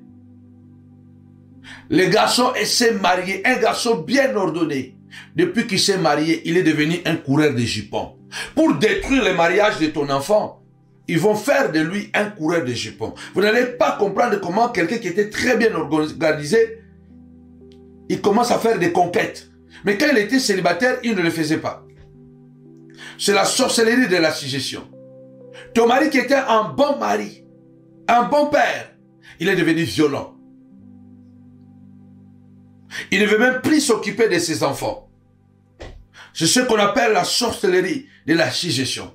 Le garçon s'est marié, un garçon bien ordonné. Depuis qu'il s'est marié, il est devenu un coureur de jupons. Pour détruire le mariage de ton enfant, ils vont faire de lui un coureur de jupons. Vous n'allez pas comprendre comment quelqu'un qui était très bien organisé, il commence à faire des conquêtes. Mais quand il était célibataire, il ne le faisait pas. C'est la sorcellerie de la suggestion. Ton mari qui était un bon mari, un bon père, il est devenu violent. Il ne veut même plus s'occuper de ses enfants. C'est ce qu'on appelle la sorcellerie de la suggestion.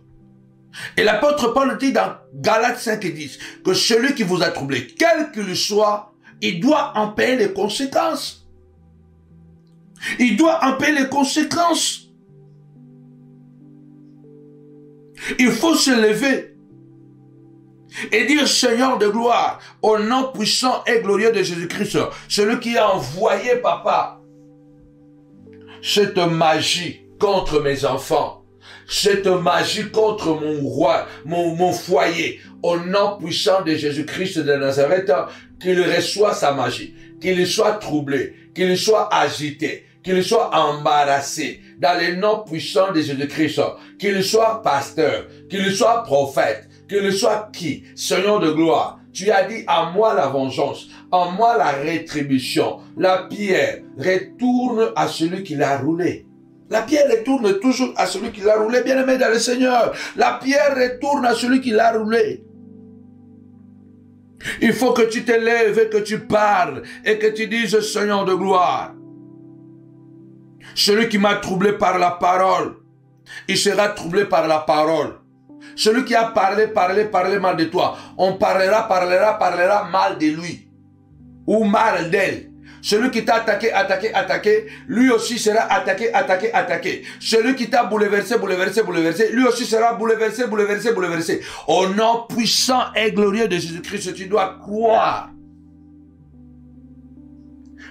Et l'apôtre Paul dit dans Galates 5 et 10 que celui qui vous a troublé, quel qu'il soit, il doit en payer les conséquences. Il doit en payer les conséquences. Il faut se lever et dire, Seigneur de gloire, au nom puissant et glorieux de Jésus-Christ, celui qui a envoyé, papa, cette magie contre mes enfants, cette magie contre mon roi, mon foyer, au nom puissant de Jésus-Christ de Nazareth, qu'il reçoive sa magie, qu'il soit troublé, qu'il soit agité, qu'il soit embarrassé, dans le nom puissant de Jésus-Christ, qu'il soit pasteur, qu'il soit prophète, qu'il soit qui, Seigneur de gloire. Tu as dit, à moi la vengeance, à moi la rétribution. La pierre retourne à celui qui l'a roulé. La pierre retourne toujours à celui qui l'a roulé, bien-aimé dans le Seigneur. La pierre retourne à celui qui l'a roulé. Il faut que tu te lèves et que tu parles et que tu dises, Seigneur de gloire, celui qui m'a troublé par la parole, il sera troublé par la parole. Celui qui a parlé mal de toi, on parlera mal de lui ou mal d'elle. Celui qui t'a attaqué, lui aussi sera attaqué. Celui qui t'a bouleversé, lui aussi sera bouleversé. Au nom puissant et glorieux de Jésus-Christ, tu dois croire.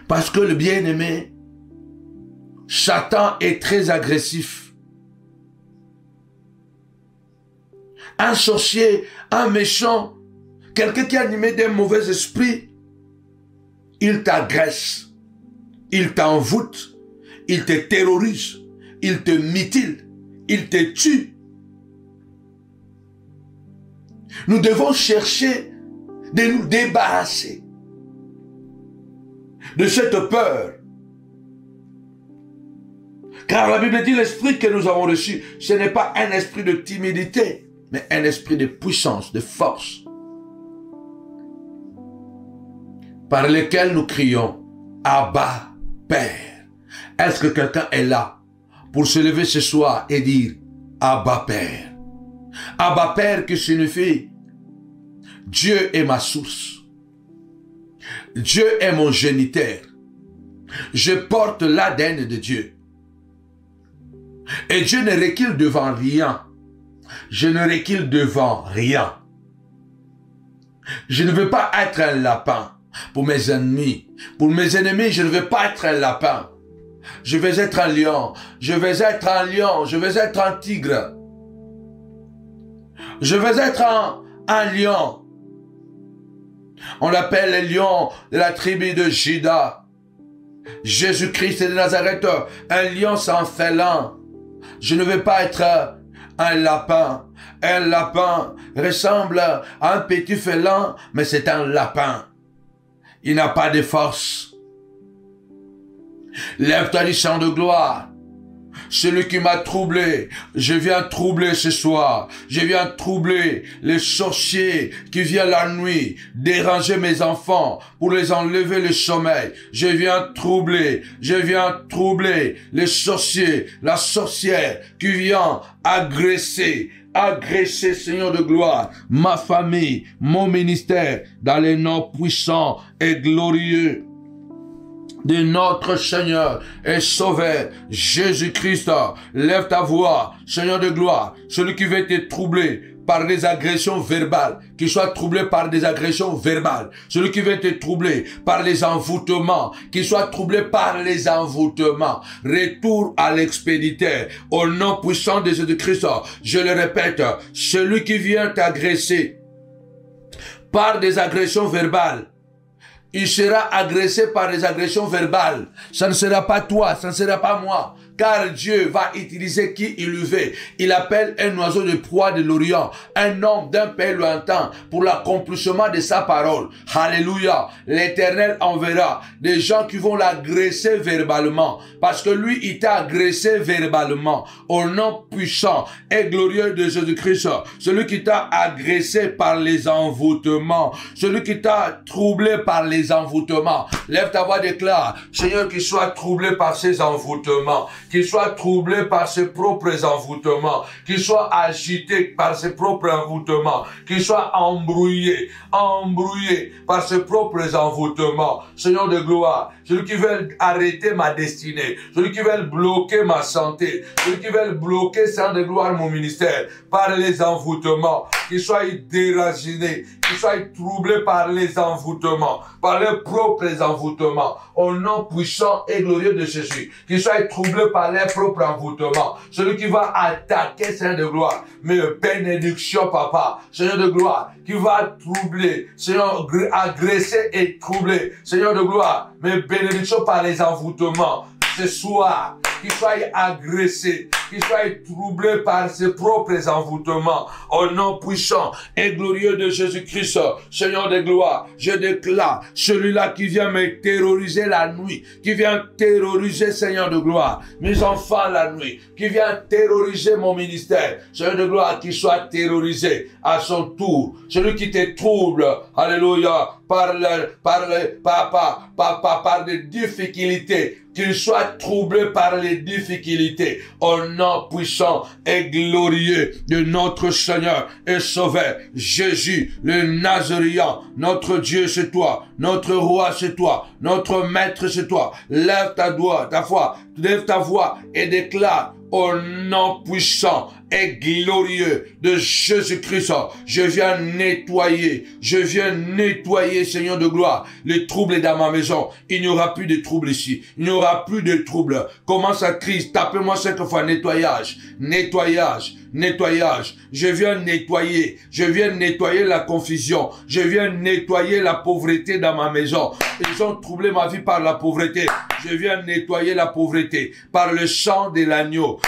Parce que le bien-aimé, Satan est très agressif. Un sorcier, un méchant, quelqu'un qui est animé d'un mauvais esprit, il t'agresse, il t'envoûte, il te terrorise, il te mutile, il te tue. Nous devons chercher de nous débarrasser de cette peur. Car la Bible dit l'esprit que nous avons reçu, ce n'est pas un esprit de timidité, mais un esprit de puissance, de force, par lequel nous crions Abba, Père. Est-ce que quelqu'un est là pour se lever ce soir et dire Abba, Père? Abba, Père qui signifie Dieu est ma source. Dieu est mon géniteur. Je porte l'ADN de Dieu. Et Dieu ne recule devant rien. Je ne recule devant rien. Je ne veux pas être un lapin pour mes ennemis. Pour mes ennemis, je ne veux pas être un lapin. Je vais être un lion. Je vais être un lion. Je vais être un tigre. Je vais être un lion. On l'appelle le lion de la tribu de Juda. Jésus-Christ de Nazareth, un lion sans félin. Je ne veux pas être un lapin. Un lapin ressemble à un petit félin, mais c'est un lapin. Il n'a pas de force. Lève-toi du chant de gloire. Celui qui m'a troublé, je viens troubler ce soir. Je viens troubler les sorciers qui viennent la nuit, déranger mes enfants pour les enlever le sommeil. Je viens troubler les sorciers, la sorcière qui vient agresser, Seigneur de gloire, ma famille, mon ministère, dans les noms puissants et glorieux de notre Seigneur et Sauveur, Jésus-Christ. Lève ta voix, Seigneur de gloire, celui qui veut te troubler par des agressions verbales, qu'il soit troublé par des agressions verbales. Celui qui veut te troubler par les envoûtements, qu'il soit troublé par les envoûtements. Retour à l'expéditeur, au nom puissant de Jésus-Christ. Je le répète, celui qui vient t'agresser par des agressions verbales, il sera agressé par des agressions verbales. Ça ne sera pas toi, ça ne sera pas moi. Car Dieu va utiliser qui il le veut. Il appelle un oiseau de proie de l'Orient, un homme d'un pays lointain pour l'accomplissement de sa parole. Alléluia. L'Éternel enverra des gens qui vont l'agresser verbalement. Parce que lui, il t'a agressé verbalement. Au nom puissant et glorieux de Jésus-Christ. Celui qui t'a agressé par les envoûtements. Celui qui t'a troublé par les envoûtements. Lève ta voix, déclare. Seigneur, qu'il soit troublé par ces envoûtements. Qu'il soit troublé par ses propres envoûtements, qu'il soit agité par ses propres envoûtements, qu'il soit embrouillé par ses propres envoûtements. Seigneur de gloire, celui qui veut arrêter ma destinée, celui qui veut bloquer ma santé, celui qui veut bloquer, Seigneur de gloire, mon ministère, par les envoûtements, qu'il soit déraciné, qu'il soit troublé par les envoûtements, par les propres envoûtements, au nom puissant et glorieux de Jésus, qu'il soit troublé par les propres envoûtements, celui qui va attaquer, Seigneur de gloire, mes bénédictions, papa, Seigneur de gloire, qui va troubler, Seigneur, agresser et troubler, Seigneur de gloire, mes bénédictions par les envoûtements, ce soir, qu'il soit agressé, qu'il soit troublé par ses propres envoûtements, au nom puissant et glorieux de Jésus-Christ, Seigneur de gloire, je déclare, celui-là qui vient me terroriser la nuit, qui vient terroriser, Seigneur de gloire, mes enfants la nuit, qui vient terroriser mon ministère, Seigneur de gloire, qu'il soit terrorisé à son tour, celui qui te trouble, alléluia, par des difficultés, qu'il soit troublé par les difficultés. Au nom puissant et glorieux de notre Seigneur et Sauveur, Jésus, le Nazaréen, notre Dieu c'est toi, notre Roi c'est toi, notre Maître c'est toi. Lève ta voix et déclare au nom puissant et glorieux de Jésus-Christ, je viens nettoyer, Seigneur de gloire, les troubles dans ma maison. Il n'y aura plus de troubles ici, il n'y aura plus de troubles. Commence à crier, tapez-moi 5 fois, nettoyage, nettoyage, nettoyage. Je viens nettoyer la confusion, je viens nettoyer la pauvreté dans ma maison. Ils ont troublé ma vie par la pauvreté. Je viens nettoyer la pauvreté par le sang de l'agneau,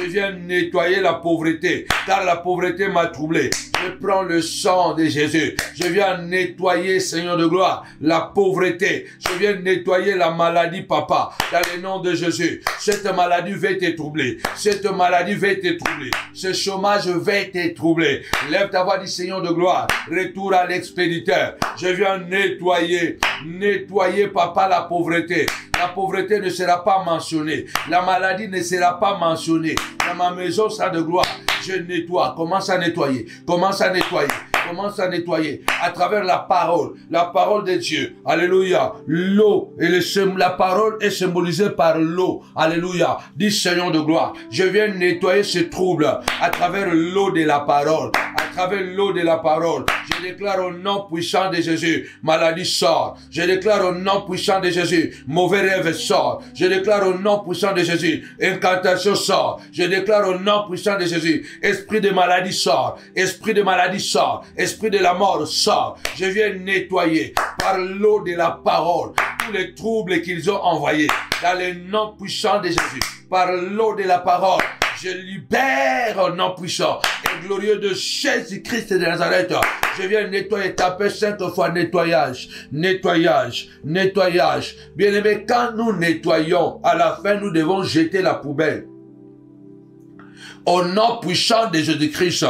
Je viens nettoyer la pauvreté, car la pauvreté m'a troublé. Je prends le sang de Jésus. Je viens nettoyer, Seigneur de gloire, la pauvreté. Je viens nettoyer la maladie, papa, dans le nom de Jésus. Cette maladie va te troubler. Ce chômage va te troubler. Lève ta voix, dis Seigneur de gloire. Retour à l'expéditeur. Je viens nettoyer, papa, la pauvreté. La pauvreté ne sera pas mentionnée. La maladie ne sera pas mentionnée. Dans ma maison, ça de gloire. Je nettoie. Commence à nettoyer à travers la parole de Dieu. Alléluia. L'eau et la parole est symbolisée par l'eau. Alléluia. Dis Seigneur de gloire, je viens nettoyer ce trouble à travers l'eau de la parole. Je déclare au nom puissant de Jésus, maladie sort. Je déclare au nom puissant de Jésus, mauvais rêve sort. Je déclare au nom puissant de Jésus, incantation sort. Je déclare au nom puissant de Jésus, esprit de maladie sort. Esprit de la mort sort. Je viens nettoyer par l'eau de la parole tous les troubles qu'ils ont envoyés dans le nom puissant de Jésus. Par l'eau de la parole, je libère au nom puissant et glorieux de Jésus-Christ de Nazareth. Je viens nettoyer, taper 5 fois nettoyage. Bien aimé, quand nous nettoyons, à la fin, nous devons jeter la poubelle. Au nom puissant de Jésus-Christ,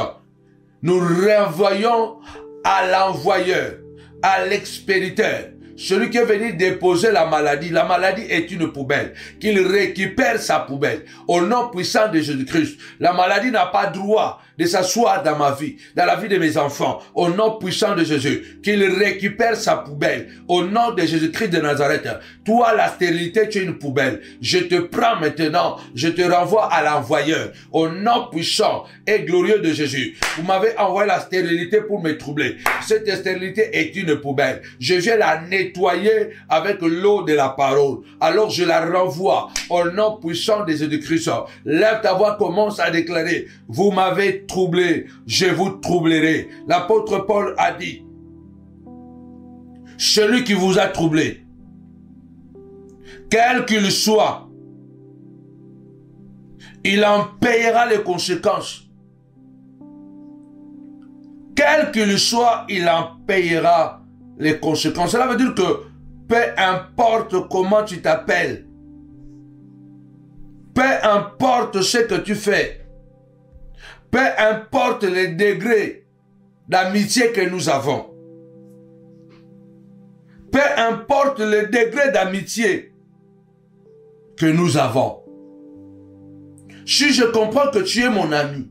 nous renvoyons à l'envoyeur, à l'expéditeur, celui qui est venu déposer la maladie. La maladie est une poubelle. Qu'il récupère sa poubelle. Au nom puissant de Jésus-Christ. La maladie n'a pas droit de s'asseoir dans ma vie, dans la vie de mes enfants. Au nom puissant de Jésus. Qu'il récupère sa poubelle. Au nom de Jésus-Christ de Nazareth. Toi, la stérilité, tu es une poubelle. Je te prends maintenant. Je te renvoie à l'envoyeur. Au nom puissant et glorieux de Jésus. Vous m'avez envoyé la stérilité pour me troubler. Cette stérilité est une poubelle. Je viens la nettoyer avec l'eau de la parole. Alors je la renvoie au nom puissant de Jésus-Christ. Lève ta voix, commence à déclarer: vous m'avez troublé, je vous troublerai. L'apôtre Paul a dit: celui qui vous a troublé, quel qu'il soit, il en payera les conséquences. Quel qu'il soit, il en payera les conséquences. Cela veut dire que peu importe comment tu t'appelles, peu importe ce que tu fais, peu importe les degrés d'amitié que nous avons, peu importe les degrés d'amitié que nous avons, si je comprends que tu es mon ami,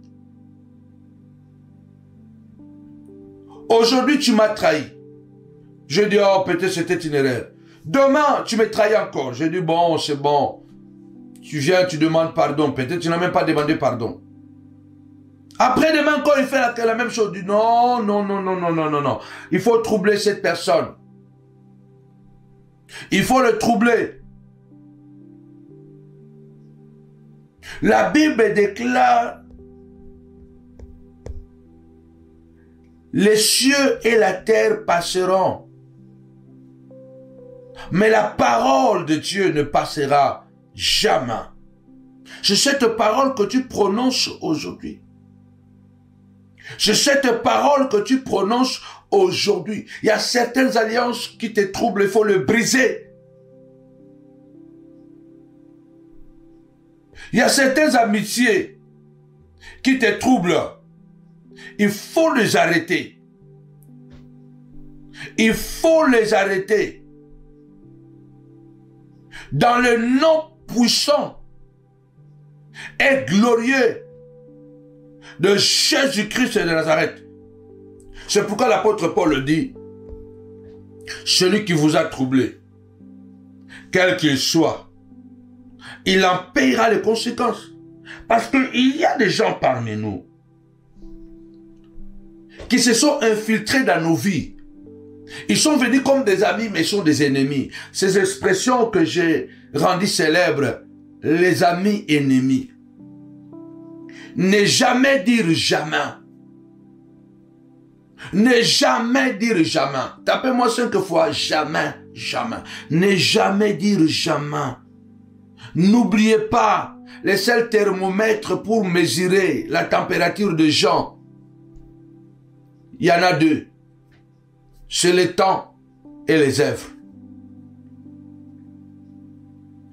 aujourd'hui tu m'as trahi, je dis, oh, peut-être c'était une erreur. Demain, tu me trahis encore. Je dis, bon, c'est bon. Tu viens, tu demandes pardon. Peut-être tu n'as même pas demandé pardon. Après demain encore, il fait la même chose. Il dit, non. Il faut troubler cette personne. Il faut le troubler. La Bible déclare: les cieux et la terre passeront, mais la parole de Dieu ne passera jamais. C'est cette parole que tu prononces aujourd'hui. C'est cette parole que tu prononces aujourd'hui. Il y a certaines alliances qui te troublent, il faut le briser. Il y a certaines amitiés qui te troublent. Il faut les arrêter. Il faut les arrêter. dans le nom puissant et glorieux de Jésus-Christ de Nazareth. C'est pourquoi l'apôtre Paul le dit, celui qui vous a troublé, quel qu'il soit, il en payera les conséquences. Parce qu'il y a des gens parmi nous qui se sont infiltrés dans nos vies. Ils sont venus comme des amis, mais ils sont des ennemis. Ces expressions que j'ai rendues célèbres, les amis ennemis. Ne jamais dire jamais. Ne jamais dire jamais. Tapez-moi 5 fois, jamais, jamais. Ne jamais dire jamais. N'oubliez pas, les seuls thermomètres pour mesurer la température des gens, il y en a 2. C'est le temps et les œuvres.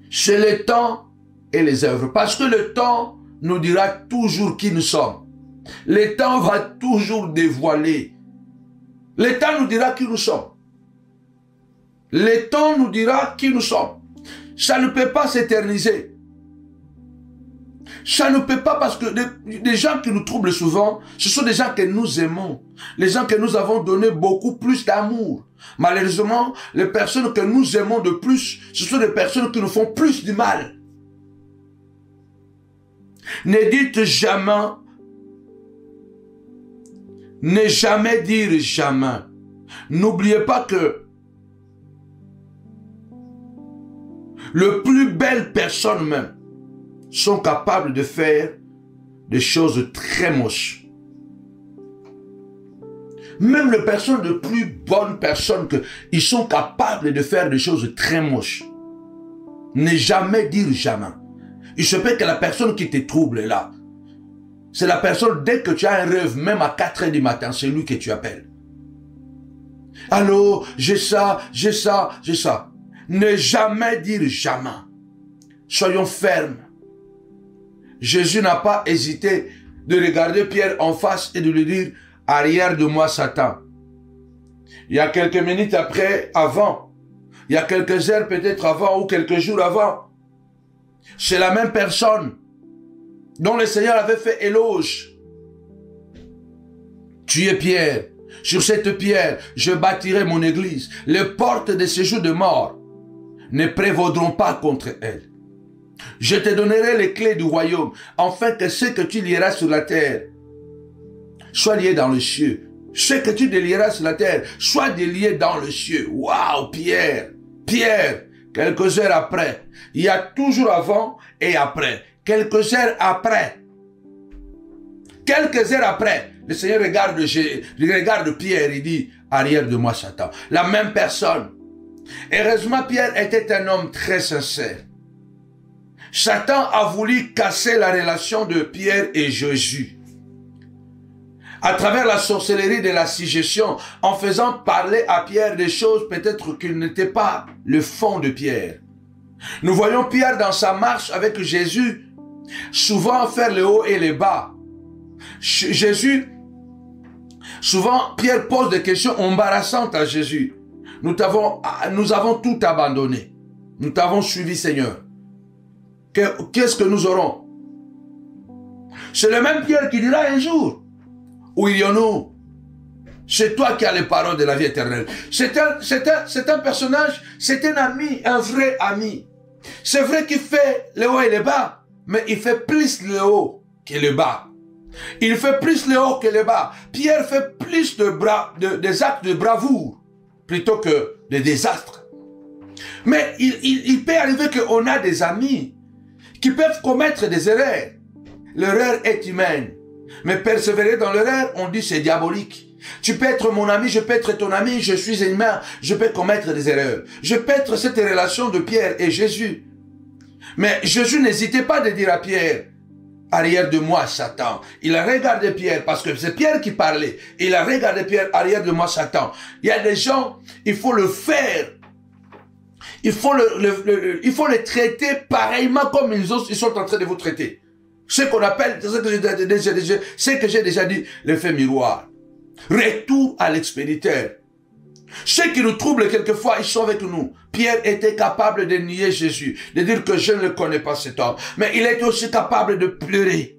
C'est le temps et les œuvres. Parce que le temps nous dira toujours qui nous sommes. Le temps va toujours dévoiler. Le temps nous dira qui nous sommes. Le temps nous dira qui nous sommes. Ça ne peut pas s'éterniser. Ça ne peut pas parce que des gens qui nous troublent souvent, ce sont des gens que nous aimons. Les gens que nous avons donné beaucoup plus d'amour. Malheureusement, les personnes que nous aimons de plus, ce sont des personnes qui nous font plus du mal. Ne dites jamais, ne jamais dire jamais. N'oubliez pas que le plus belles personnes même sont capables de faire des choses très moches. Même les personnes de plus bonnes personnes, ils sont capables de faire des choses très moches. Ne jamais dire jamais. Il se peut que la personne qui te trouble là, c'est la personne, dès que tu as un rêve, même à 4 h du matin, c'est lui que tu appelles. Allô, j'ai ça, j'ai ça, j'ai ça. Ne jamais dire jamais. Soyons fermes. Jésus n'a pas hésité de regarder Pierre en face et de lui dire, arrière de moi Satan. Il y a quelques minutes après, avant, il y a quelques heures peut-être avant ou quelques jours avant, c'est la même personne dont le Seigneur avait fait éloge. Tu es Pierre. Sur cette pierre, je bâtirai mon église. Les portes de séjour de mort ne prévaudront pas contre elle. Je te donnerai les clés du royaume, afin que ce que tu lieras sur la terre soit lié dans le ciel. Ce que tu délieras sur la terre soit délié dans le ciel. Waouh, Pierre! Pierre, quelques heures après, il y a toujours avant et après. Quelques heures après. Quelques heures après, le Seigneur regarde Pierre et dit, arrière de moi Satan. La même personne. Heureusement, Pierre était un homme très sincère. Satan a voulu casser la relation de Pierre et Jésus. À travers la sorcellerie de la suggestion, en faisant parler à Pierre des choses peut-être qu'il n'était pas le fond de Pierre. Nous voyons Pierre dans sa marche avec Jésus, souvent faire le haut et le bas. Jésus, souvent Pierre pose des questions embarrassantes à Jésus. Nous avons tout abandonné. Nous t'avons suivi, Seigneur. Qu'est-ce que nous aurons? C'est le même Pierre qui dira un jour, où il y en a, c'est toi qui as les paroles de la vie éternelle. C'est un personnage, c'est un ami, un vrai ami. C'est vrai qu'il fait le haut et le bas, mais il fait plus le haut que le bas. Il fait plus le haut que le bas. Pierre fait plus des actes de bravoure plutôt que des désastres. Mais il peut arriver qu'on a des amis qui peuvent commettre des erreurs. L'erreur est humaine. Mais persévérer dans l'erreur, on dit c'est diabolique. Tu peux être mon ami, je peux être ton ami, je suis humain, je peux commettre des erreurs. Je peux être cette relation de Pierre et Jésus. Mais Jésus n'hésitait pas de dire à Pierre, arrière de moi Satan. Il a regardé Pierre parce que c'est Pierre qui parlait. Il a regardé Pierre, arrière de moi Satan. Il y a des gens, il faut le faire. Il faut les traiter pareillement comme ils sont en train de vous traiter. Ce qu'on appelle, ce que j'ai déjà dit, l'effet miroir. Retour à l'expéditeur. Ceux qui nous troublent quelquefois, ils sont avec nous. Pierre était capable de nier Jésus, de dire que je ne le connais pas cet homme. Mais il était aussi capable de pleurer.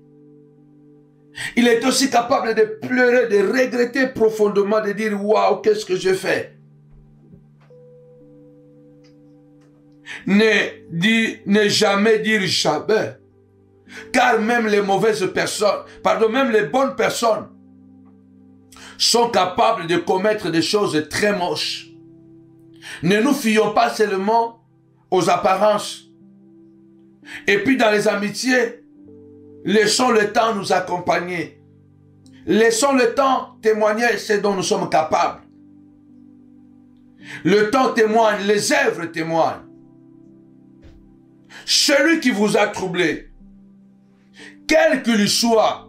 Il était aussi capable de pleurer, de regretter profondément, de dire, waouh, qu'est-ce que j'ai fait? Ne jamais dire jamais. Car même les mauvaises personnes, pardon, même les bonnes personnes sont capables de commettre des choses très moches. Ne nous fions pas seulement aux apparences. Et puis dans les amitiés, laissons le temps nous accompagner. Laissons le temps témoigner ce dont nous sommes capables. Le temps témoigne, les œuvres témoignent. Celui qui vous a troublé, quel qu'il soit,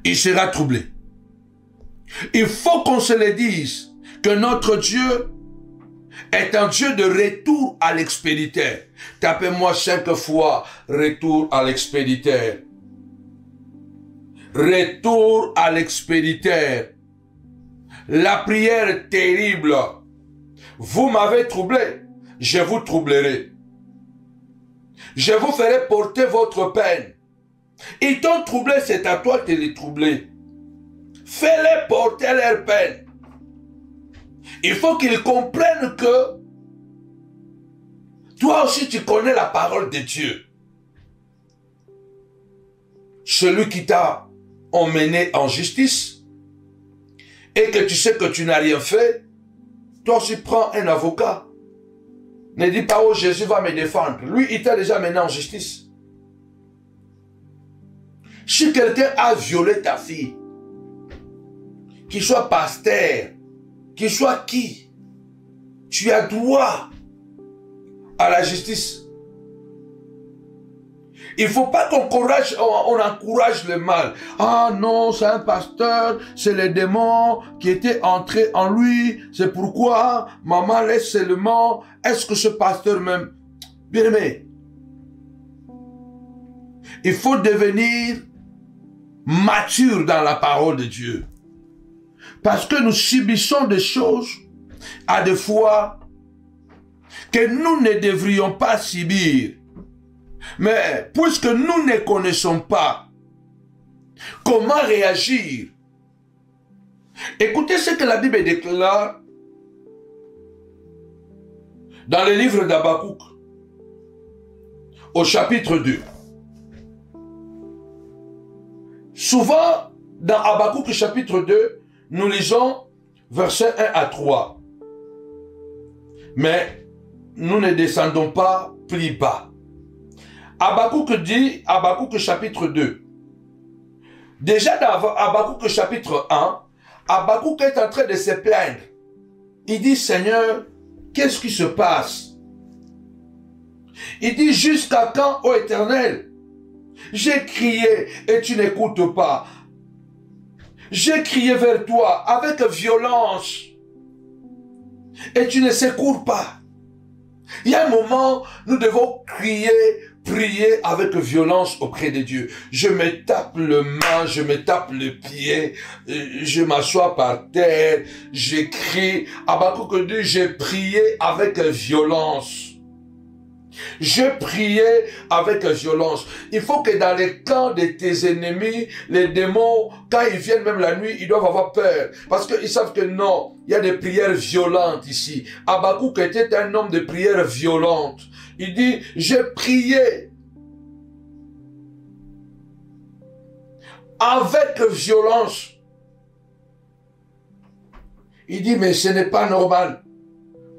il sera troublé. Il faut qu'on se le dise que notre Dieu est un Dieu de retour à l'expéditeur. Tapez-moi 5 fois retour à l'expéditeur. Retour à l'expéditeur. La prière terrible. Vous m'avez troublé, je vous troublerai. Je vous ferai porter votre peine. Ils t'ont troublé, c'est à toi de les troubler. Fais-les porter leur peine. Il faut qu'ils comprennent que toi aussi tu connais la parole de Dieu. Celui qui t'a emmené en justice et que tu sais que tu n'as rien fait, toi aussi prends un avocat. Ne dis pas, oh Jésus va me défendre. Lui, il t'a déjà mené en justice. Si quelqu'un a violé ta fille, qu'il soit pasteur, qu'il soit qui, tu as droit à la justice. Il ne faut pas qu'on encourage le mal. Ah non, c'est un pasteur, c'est les démons qui étaient entrés en lui. C'est pourquoi maman laisse seulement. Est-ce que ce pasteur même... Bien aimé, il faut devenir mature dans la parole de Dieu. Parce que nous subissons des choses à des fois que nous ne devrions pas subir. Mais puisque nous ne connaissons pas comment réagir, écoutez ce que la Bible déclare dans le livre d'Habakkuk, au chapitre 2. Souvent, dans Habakkuk chapitre 2, nous lisons versets 1 à 3. Mais nous ne descendons pas plus bas. Habakkuk dit, Habakkuk chapitre 2. Déjà dans Habakkuk chapitre 1, Habakkuk est en train de se plaindre. Il dit, Seigneur, qu'est-ce qui se passe? Il dit, jusqu'à quand, ô Éternel? J'ai crié et tu n'écoutes pas. J'ai crié vers toi avec violence et tu ne secours pas. Il y a un moment, nous devons crier, prier avec violence auprès de Dieu. Je me tape le main, je me tape le pied, je m'assois par terre, j'écris. Habakkuk dit, j'ai prié avec violence. Je priais avec violence. Il faut que dans les camps de tes ennemis, les démons, quand ils viennent même la nuit, ils doivent avoir peur. Parce qu'ils savent que non, il y a des prières violentes ici. Habakkuk était un homme de prières violentes. Il dit, je priais avec violence. Il dit, mais ce n'est pas normal.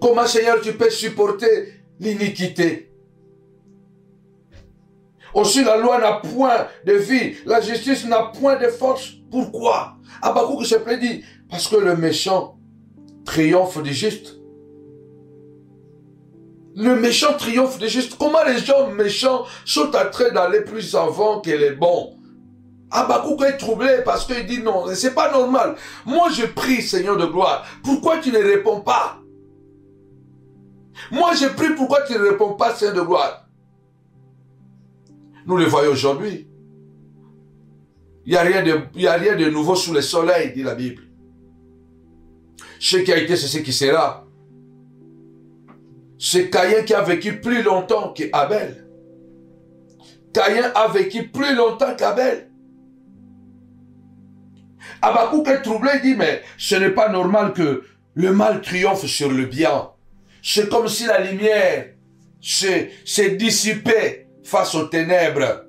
Comment, Seigneur, tu peux supporter l'iniquité? Aussi, la loi n'a point de vie. La justice n'a point de force. Pourquoi? Habakkuk se plaît dit, parce que le méchant triomphe du juste. Le méchant triomphe du juste. Comment les gens méchants sont en train d'aller plus avant que les bons? Habakkuk est troublé parce qu'il dit non, c'est pas normal. Moi je prie, Seigneur de gloire. Pourquoi tu ne réponds pas? Moi je prie, pourquoi tu ne réponds pas, Seigneur de gloire? Nous le voyons aujourd'hui. Il n'y a rien de nouveau sous le soleil, dit la Bible. Ce qui a été, c'est ce qui sera. C'est Caïn qui a vécu plus longtemps qu'Abel. Caïn a vécu plus longtemps qu'Abel. Habakkuk est troublé, il dit, mais ce n'est pas normal que le mal triomphe sur le bien. C'est comme si la lumière s'est dissipée face aux ténèbres.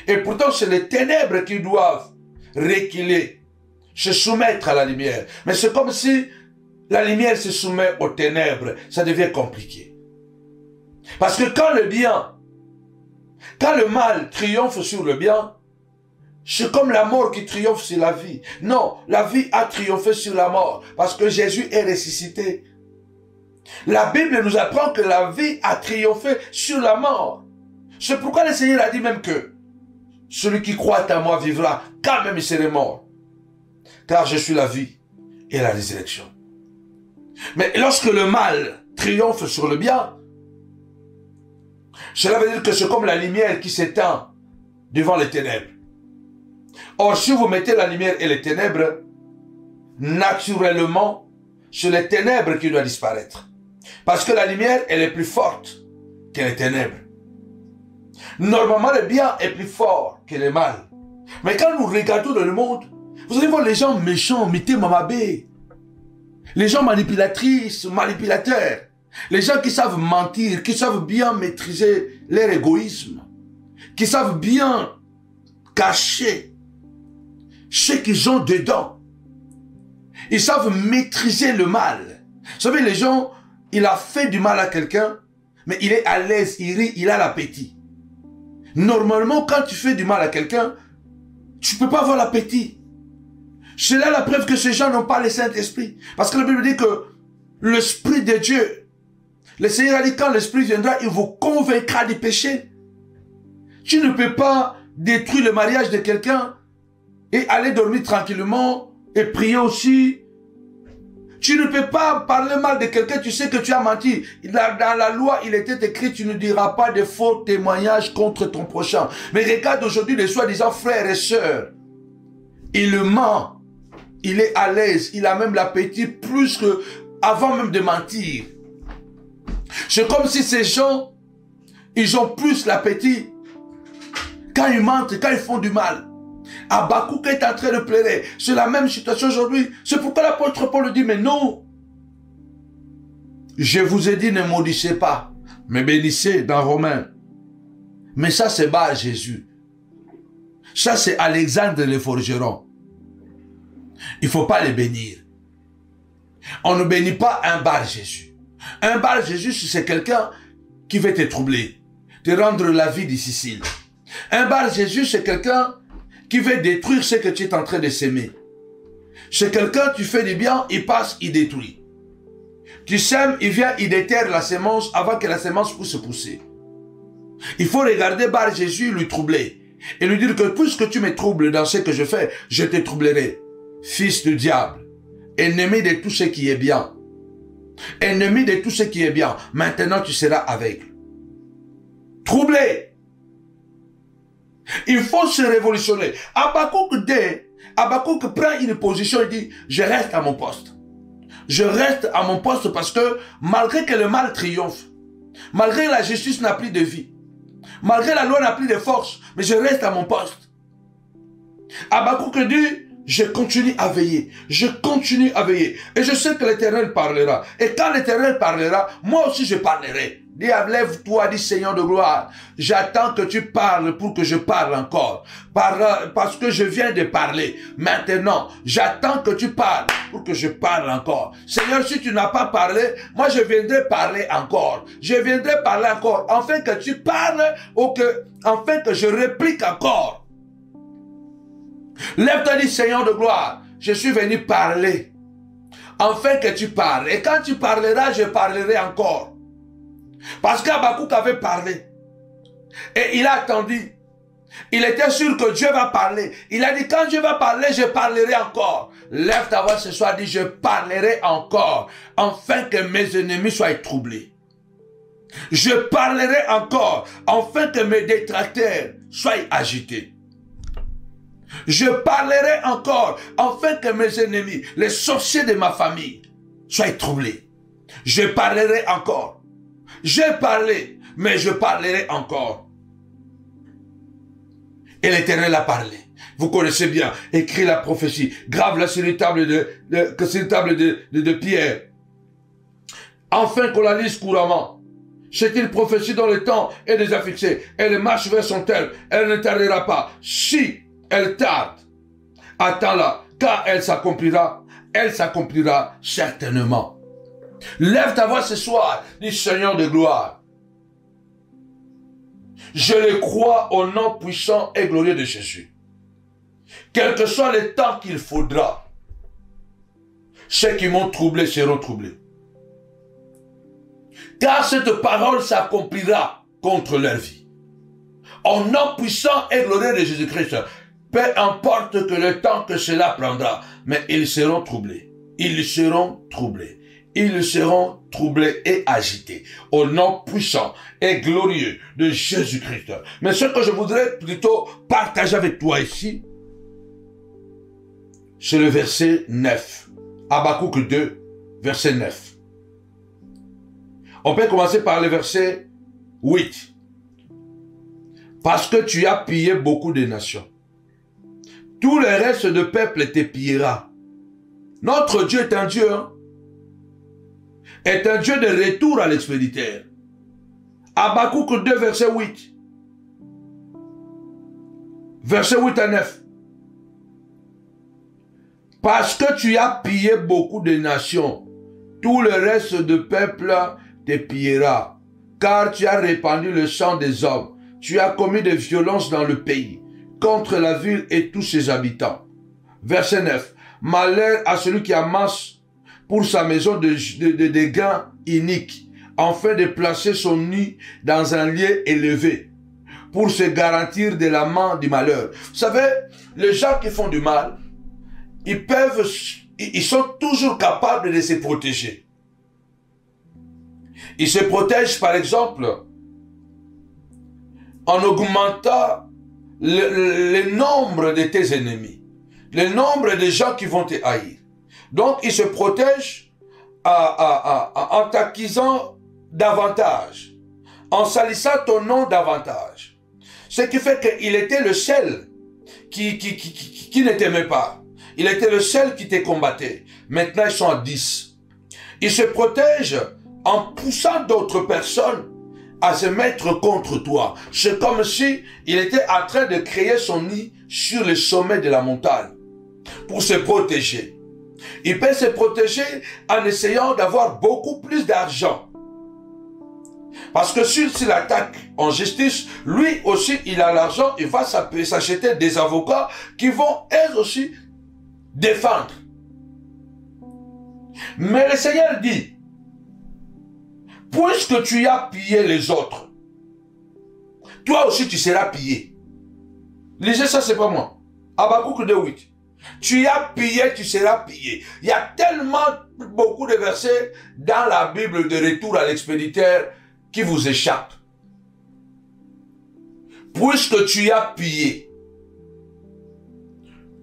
Et pourtant, c'est les ténèbres qui doivent reculer, se soumettre à la lumière. Mais c'est comme si la lumière se soumet aux ténèbres. Ça devient compliqué. Parce que quand le mal triomphe sur le bien, c'est comme la mort qui triomphe sur la vie. Non, la vie a triomphé sur la mort parce que Jésus est ressuscité. La Bible nous apprend que la vie a triomphé sur la mort. C'est pourquoi le Seigneur a dit même que celui qui croit en moi vivra, quand même il serait mort. Car je suis la vie et la résurrection. Mais lorsque le mal triomphe sur le bien, cela veut dire que c'est comme la lumière qui s'éteint devant les ténèbres. Or, si vous mettez la lumière et les ténèbres, naturellement, c'est les ténèbres qui doivent disparaître. Parce que la lumière, elle est plus forte que les ténèbres. Normalement, le bien est plus fort que le mal. Mais quand nous regardons dans le monde, vous allez voir les gens méchants, mité mamabé, les gens manipulatrices, manipulateurs, les gens qui savent mentir, qui savent bien maîtriser leur égoïsme, qui savent bien cacher ce qu'ils ont dedans. Ils savent maîtriser le mal. Vous savez, les gens, il a fait du mal à quelqu'un, mais il est à l'aise, il rit, il a l'appétit. Normalement, quand tu fais du mal à quelqu'un, tu ne peux pas avoir l'appétit. C'est là la preuve que ces gens n'ont pas le Saint-Esprit. Parce que la Bible dit que l'Esprit de Dieu, le Seigneur a dit quand l'Esprit viendra, il vous convaincra du péché. Tu ne peux pas détruire le mariage de quelqu'un et aller dormir tranquillement et prier aussi. Tu ne peux pas parler mal de quelqu'un, tu sais que tu as menti. Dans la loi, il était écrit, tu ne diras pas de faux témoignages contre ton prochain. Mais regarde aujourd'hui les soi-disant frères et sœurs. Il ment. Il est à l'aise. Il a même l'appétit plus que avant même de mentir. C'est comme si ces gens, ils ont plus l'appétit quand ils mentent, quand ils font du mal. Habakkuk est en train de pleurer. C'est la même situation aujourd'hui. C'est pourquoi l'apôtre Paul dit, mais non. Je vous ai dit, ne maudissez pas, mais bénissez dans Romains. Mais ça, c'est Bar Jésus. Ça, c'est Alexandre le forgeron. Il ne faut pas les bénir. On ne bénit pas un Bar Jésus. Un Bar Jésus, c'est quelqu'un qui veut te troubler, te rendre la vie difficile. Un Bar Jésus, c'est quelqu'un qui veut détruire ce que tu es en train de s'aimer. C'est quelqu'un, tu fais du bien, il passe, il détruit. Tu sèmes, il vient, il déterre la sémence avant que la sémence puisse pousser. Il faut regarder Bar Jésus, lui troubler. Et lui dire que puisque tu me troubles dans ce que je fais, je te troublerai. Fils du diable, ennemi de tout ce qui est bien. Ennemi de tout ce qui est bien. Maintenant, tu seras aveugle. Troublé. Il faut se révolutionner. Habakkuk prend une position et dit, je reste à mon poste. Je reste à mon poste parce que malgré que le mal triomphe, malgré que la justice n'a plus de vie, malgré que la loi n'a plus de force, mais je reste à mon poste. Habakkuk dit, je continue à veiller. Je continue à veiller. Et je sais que l'Éternel parlera. Et quand l'Éternel parlera, moi aussi je parlerai. Dis, lève-toi, dit Seigneur de gloire. J'attends que tu parles pour que je parle encore. Parce que je viens de parler. Maintenant, j'attends que tu parles pour que je parle encore. Seigneur, si tu n'as pas parlé, moi je viendrai parler encore. Je viendrai parler encore. Afin que tu parles ou afin que je réplique encore. Lève-toi, dit Seigneur de gloire. Je suis venu parler. Afin que tu parles. Et quand tu parleras, je parlerai encore. Parce qu'Habakkuk avait parlé. Et il a attendu. Il était sûr que Dieu va parler. Il a dit, quand Dieu va parler, je parlerai encore. Lève ta voix ce soir, dit, je parlerai encore. Afin que mes ennemis soient troublés. Je parlerai encore. Afin que mes détracteurs soient agités. Je parlerai encore, afin que mes ennemis, les sorciers de ma famille, soient troublés. Je parlerai encore. J'ai parlé, mais je parlerai encore. Et l'Éternel a parlé. Vous connaissez bien, écrit la prophétie, grave-la sur une table de pierre, afin qu'on la lise couramment. C'est une prophétie dont le temps est déjà fixé. Elle marche vers son terme. Elle ne tardera pas. Si elle tarde, attends-la, car elle s'accomplira certainement. Lève ta voix ce soir, dis Seigneur de gloire. Je le crois au nom puissant et glorieux de Jésus. Quel que soit le temps qu'il faudra, ceux qui m'ont troublé seront troublés. Car cette parole s'accomplira contre leur vie. Au nom puissant et glorieux de Jésus-Christ, peu importe que le temps que cela prendra, mais ils seront troublés. Ils seront troublés. Ils seront troublés et agités. Au nom puissant et glorieux de Jésus-Christ. Mais ce que je voudrais plutôt partager avec toi ici, c'est le verset 9. Habakkuk 2, verset 9. On peut commencer par le verset 8. Parce que tu as pillé beaucoup de nations. Tout le reste de peuple te pillera. Notre Dieu est un Dieu, hein? Est un Dieu de retour à l'expéditeur. Habakkuk 2, verset 8. Verset 8 à 9. Parce que tu as pillé beaucoup de nations, tout le reste de peuple te pillera, car tu as répandu le sang des hommes, tu as commis des violences dans le pays, contre la ville et tous ses habitants. Verset 9. Malheur à celui qui amasse pour sa maison de gains iniques, afin de placer son nid dans un lieu élevé, pour se garantir de la main du malheur. Vous savez, les gens qui font du mal, ils sont toujours capables de se protéger. Ils se protègent, par exemple, en augmentant le nombre de tes ennemis, le nombre de gens qui vont te haïr. Donc, ils se protègent en t'acquisant davantage, en salissant ton nom davantage. Ce qui fait qu'il était le seul qui ne t'aimait pas. Il était le seul qui te combattait. Maintenant, ils sont à 10. Ils se protègent en poussant d'autres personnes à se mettre contre toi. C'est comme si il était en train de créer son nid sur le sommet de la montagne pour se protéger. Il peut se protéger en essayant d'avoir beaucoup plus d'argent. Parce que s'il attaque en justice, lui aussi, il a l'argent, il va s'acheter des avocats qui vont, eux aussi, défendre. Mais le Seigneur dit, puisque tu as pillé les autres, toi aussi tu seras pillé. Lisez ça, c'est pas moi. Habakkuk 2:8. Tu as pillé, tu seras pillé. Il y a tellement beaucoup de versets dans la Bible de retour à l'expéditeur qui vous échappent. Puisque tu as pillé,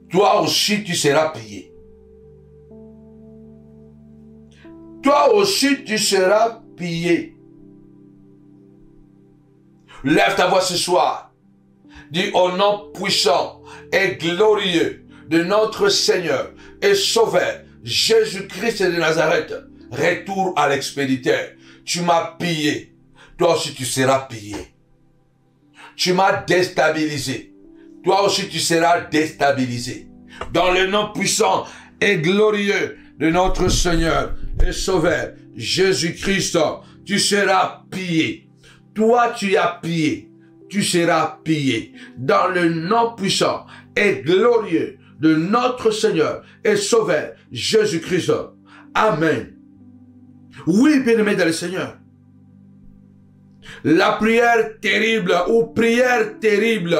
toi aussi tu seras pillé. Toi aussi tu seras pillé. Lève ta voix ce soir. Dis au nom puissant et glorieux de notre Seigneur et Sauveur, Jésus-Christ de Nazareth, retour à l'expéditeur. Tu m'as pillé. Toi aussi tu seras pillé. Tu m'as déstabilisé. Toi aussi tu seras déstabilisé. Dans le nom puissant et glorieux de notre Seigneur et Sauveur, Jésus-Christ, tu seras pillé. Toi tu as pillé. Tu seras pillé. Dans le nom puissant et glorieux de notre Seigneur et Sauveur, Jésus-Christ. Amen. Oui, bien-aimé dans le Seigneur. La prière terrible ou prière terrible.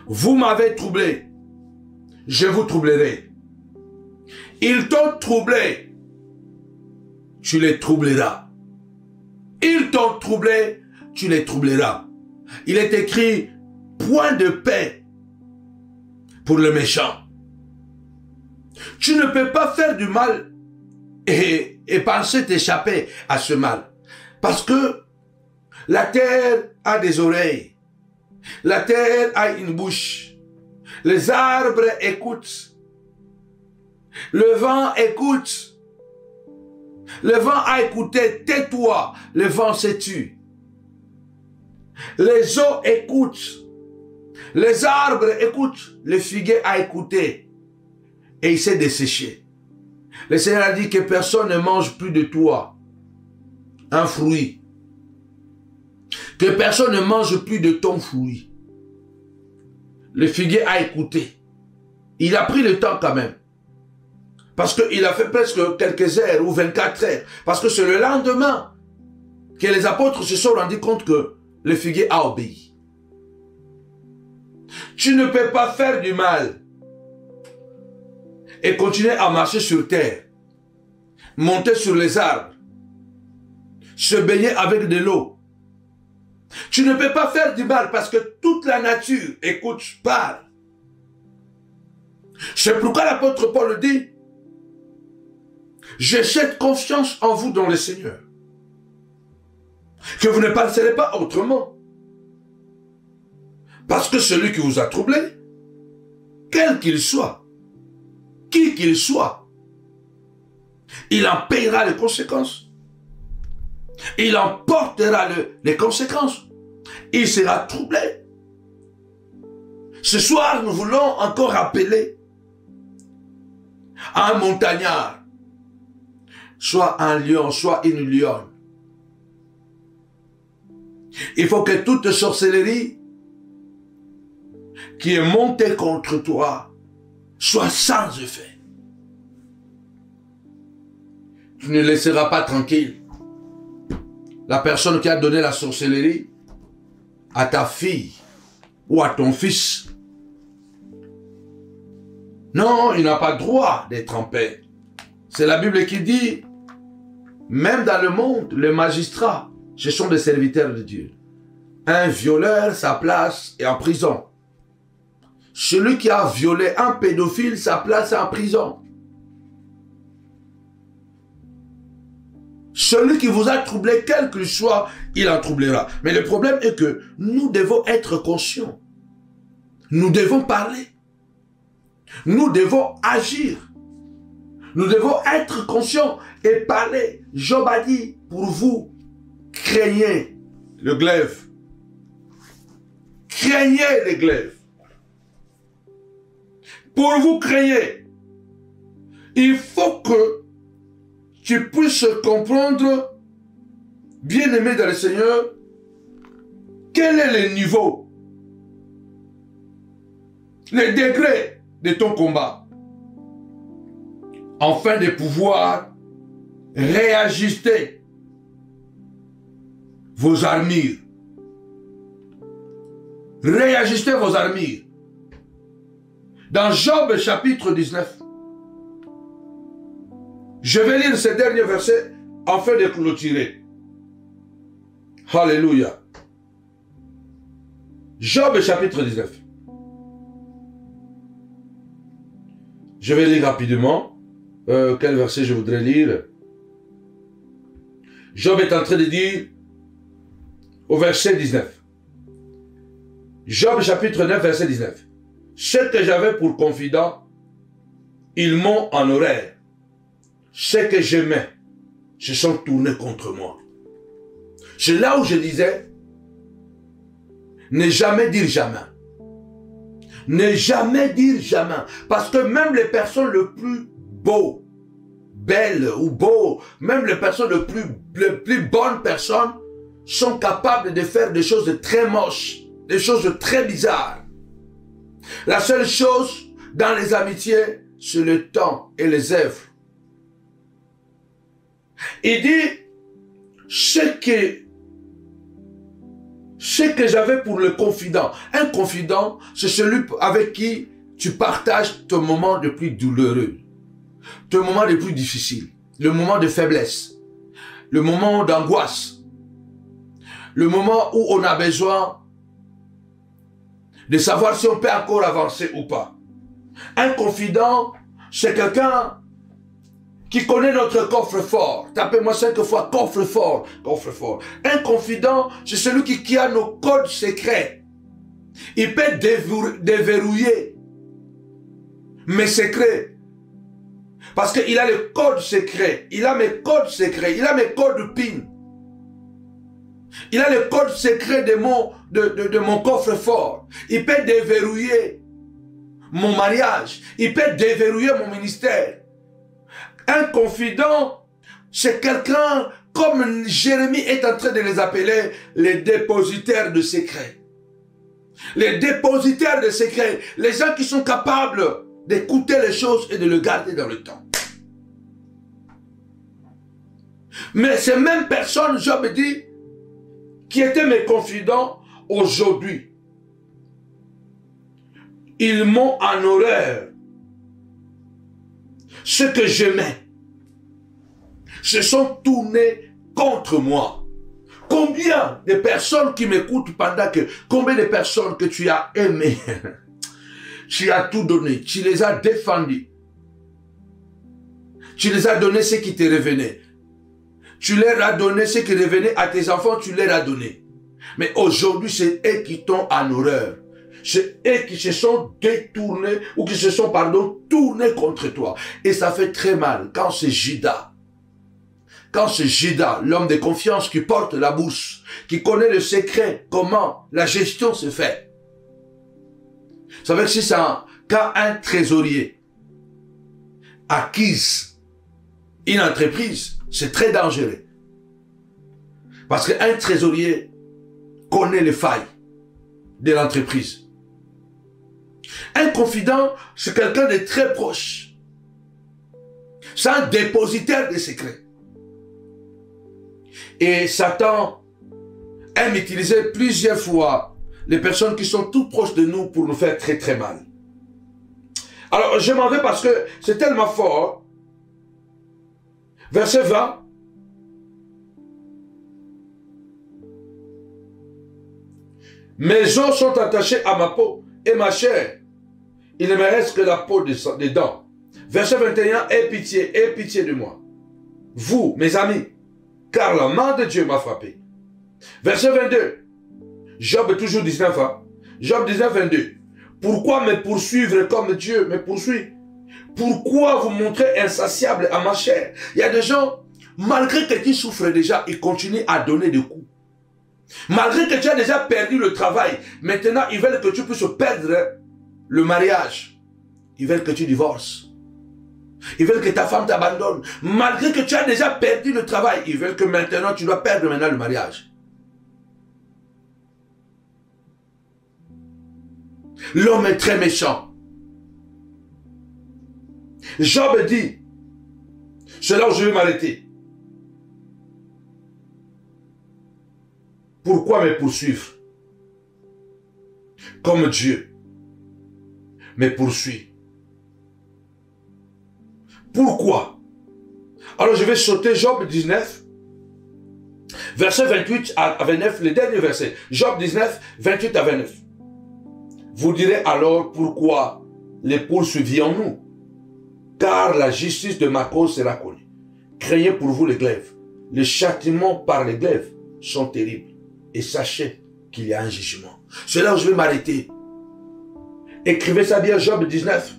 Vous m'avez troublé. Je vous troublerai. Ils t'ont troublé. Tu les troubleras. Ils t'ont troublé. Tu les troubleras. Il est écrit, point de paix pour le méchant. Tu ne peux pas faire du mal et penser t'échapper à ce mal. Parce que la terre a des oreilles. La terre a une bouche. Les arbres écoutent. Le vent écoute. Le vent a écouté, tais-toi. Le vent s'est tu. Les eaux écoutent. Les arbres écoutent. Le figuier a écouté. Et il s'est desséché. Le Seigneur a dit que personne ne mange plus de toi un fruit. Que personne ne mange plus de ton fruit. Le figuier a écouté. Il a pris le temps quand même. Parce qu'il a fait presque quelques heures ou 24 heures. Parce que c'est le lendemain que les apôtres se sont rendus compte que le figuier a obéi. Tu ne peux pas faire du mal et continuer à marcher sur terre, monter sur les arbres, se baigner avec de l'eau. Tu ne peux pas faire du mal parce que toute la nature, écoute, parle. C'est pourquoi l'apôtre Paul dit, j'ai cette confiance en vous dans le Seigneur, que vous ne penserez pas autrement. Parce que celui qui vous a troublé, quel qu'il soit, qui qu'il soit, il en paiera les conséquences. Il en portera les conséquences. Il sera troublé. Ce soir, nous voulons encore rappeler à un montagnard, soit un lion, soit une lionne. Il faut que toute sorcellerie qui est montée contre toi soit sans effet. Tu ne laisseras pas tranquille la personne qui a donné la sorcellerie à ta fille ou à ton fils. Non, il n'a pas droit d'être en paix. C'est la Bible qui dit, même dans le monde, les magistrats, ce sont des serviteurs de Dieu. Un violeur, sa place est en prison. Celui qui a violé un pédophile, sa place est en prison. Celui qui vous a troublé, quel qu'il soit, il en troublera. Mais le problème est que nous devons être conscients. Nous devons parler. Nous devons agir. Nous devons être conscients et parler. Job a dit, pour vous, craignez le glaive. Craignez le glaive. Pour vous, craignez. Il faut que tu puisses comprendre, bien-aimé dans le Seigneur, quel est le niveau, le degré de ton combat, afin de pouvoir réajuster vos armures. Réajuster vos armures. Dans Job chapitre 19, je vais lire ces derniers versets afin de clôturer. Alléluia. Job chapitre 19. Je vais lire rapidement. Quel verset je voudrais lire? Job est en train de dire au verset 19. Job chapitre 9 verset 19. Ceux que j'avais pour confident, ils m'ont en horreur. Ceux que j'aimais se sont tournés contre moi. C'est là où je disais, ne jamais dire jamais. Ne jamais dire jamais. Parce que même les personnes les plus beaux, belles ou beaux, même les personnes les plus bonnes personnes sont capables de faire des choses très moches, des choses très bizarres. La seule chose dans les amitiés, c'est le temps et les œuvres. Il dit, ce que j'avais pour le confident. Un confident, c'est celui avec qui tu partages ton moment le plus douloureux, ton moment le plus difficile, le moment de faiblesse, le moment d'angoisse, le moment où on a besoin de savoir si on peut encore avancer ou pas. Un confident, c'est quelqu'un qui connaît notre coffre-fort. Tapez-moi 5 fois coffre-fort, coffre-fort. Un confident, c'est celui qui a nos codes secrets. Il peut déverrouiller mes secrets. Parce qu'il a les codes secrets. Il a mes codes secrets. Il a mes codes PIN. Il a les codes secrets de mon coffre-fort. Il peut déverrouiller mon mariage. Il peut déverrouiller mon ministère. Un confident, c'est quelqu'un, comme Jérémie est en train de les appeler, les dépositaires de secrets. Les dépositaires de secrets. Les gens qui sont capables d'écouter les choses et de le garder dans le temps. Mais ces mêmes personnes, Job dit, qui étaient mes confidents, aujourd'hui, ils m'ont en horreur. Ceux que j'aimais se sont tournés contre moi. Combien de personnes qui m'écoutent pendant que... Combien de personnes que tu as aimées, tu as tout donné, tu les as défendus. Tu les as donné ce qui te revenait. Tu leur as donné ce qui revenait à tes enfants, tu leur as donné. Mais aujourd'hui, c'est eux qui t'ont en horreur. C'est eux qui se sont détournés ou qui se sont, tournés contre toi. Et ça fait très mal quand c'est Judas. Quand c'est Judas, l'homme de confiance qui porte la bourse, qui connaît le secret, comment la gestion se fait. Vous savez que si ça, quand un trésorier acquise une entreprise, c'est très dangereux. Parce qu'un trésorier connaît les failles de l'entreprise. Un confident, c'est quelqu'un de très proche. C'est un dépositaire de secrets. Et Satan aime utiliser plusieurs fois les personnes qui sont tout proches de nous pour nous faire très très mal. Alors je m'en vais parce que c'est tellement fort. Verset 20. Mes os sont attachés à ma peau et ma chair. Il ne me reste que la peau des dents. Verset 21. Aie pitié de moi. Vous, mes amis, car la main de Dieu m'a frappé. Verset 22. Job toujours 19. Job 19, 22. Pourquoi me poursuivre comme Dieu me poursuit? Pourquoi vous montrez insatiable à ma chair? Il y a des gens, malgré que tu souffres déjà, ils continuent à donner des coups. Malgré que tu as déjà perdu le travail, maintenant ils veulent que tu puisses perdre le mariage. Ils veulent que tu divorces. Ils veulent que ta femme t'abandonne. Malgré que tu as déjà perdu le travail, ils veulent que maintenant tu dois perdre le mariage. L'homme est très méchant. Job dit, c'est là où je vais m'arrêter. Pourquoi me poursuivre? Comme Dieu me poursuit. Pourquoi? Alors je vais sauter Job 19, verset 28 à 29, le dernier verset. Job 19, 28 à 29. Vous direz alors pourquoi les poursuivions-nous? Car la justice de ma cause sera connue. Craignez pour vous les glaives. Les châtiments par les glaives sont terribles. Et sachez qu'il y a un jugement. C'est là où je vais m'arrêter. Écrivez ça bien, Job 19,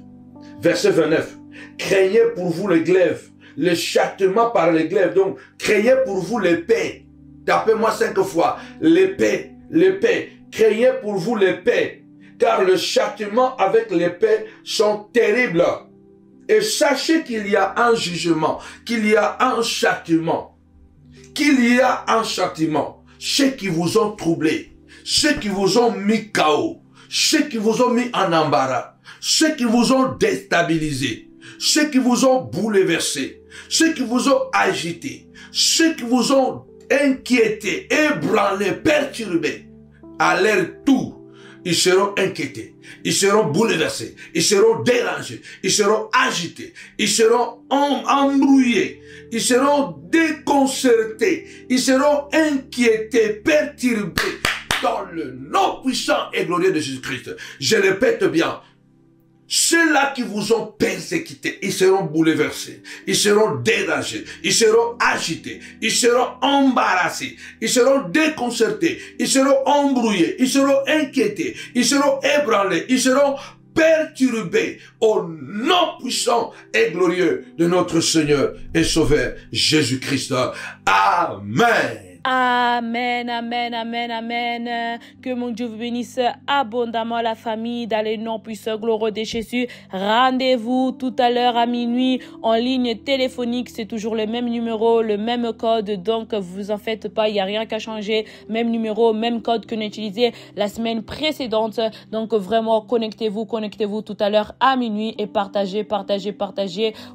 verset 29. Craignez pour vous les glaives. Le châtiment par les glaives. Donc, craignez pour vous l'épée. Tapez-moi 5 fois. L'épée, l'épée. Craignez pour vous l'épée. Car le châtiment avec l'épée sont terribles. Et sachez qu'il y a un jugement, qu'il y a un châtiment, qu'il y a un châtiment. Ceux qui vous ont troublé, ceux qui vous ont mis KO, ceux qui vous ont mis en embarras, ceux qui vous ont déstabilisé, ceux qui vous ont bouleversé, ceux qui vous ont agité, ceux qui vous ont inquiété, ébranlé, perturbé, à leur tour, ils seront inquiétés, ils seront bouleversés, ils seront dérangés, ils seront agités, ils seront embrouillés, ils seront déconcertés, ils seront inquiétés, perturbés dans le nom puissant et glorieux de Jésus-Christ. Je répète bien, ceux-là qui vous ont persécutés, ils seront bouleversés, ils seront dérangés, ils seront agités, ils seront embarrassés, ils seront déconcertés, ils seront embrouillés, ils seront inquiétés, ils seront ébranlés, ils seront perturbés au nom puissant et glorieux de notre Seigneur et Sauveur Jésus-Christ. Amen. Amen, amen, amen, amen. Que mon Dieu vous bénisse abondamment la famille dans le nom puissant glorieux de Jésus. Rendez-vous tout à l'heure à minuit en ligne téléphonique. C'est toujours le même numéro, le même code. Donc, vous en faites pas, il n'y a rien qu'à changer. Même numéro, même code que nous utilisé la semaine précédente. Donc, vraiment, connectez-vous tout à l'heure à minuit et partagez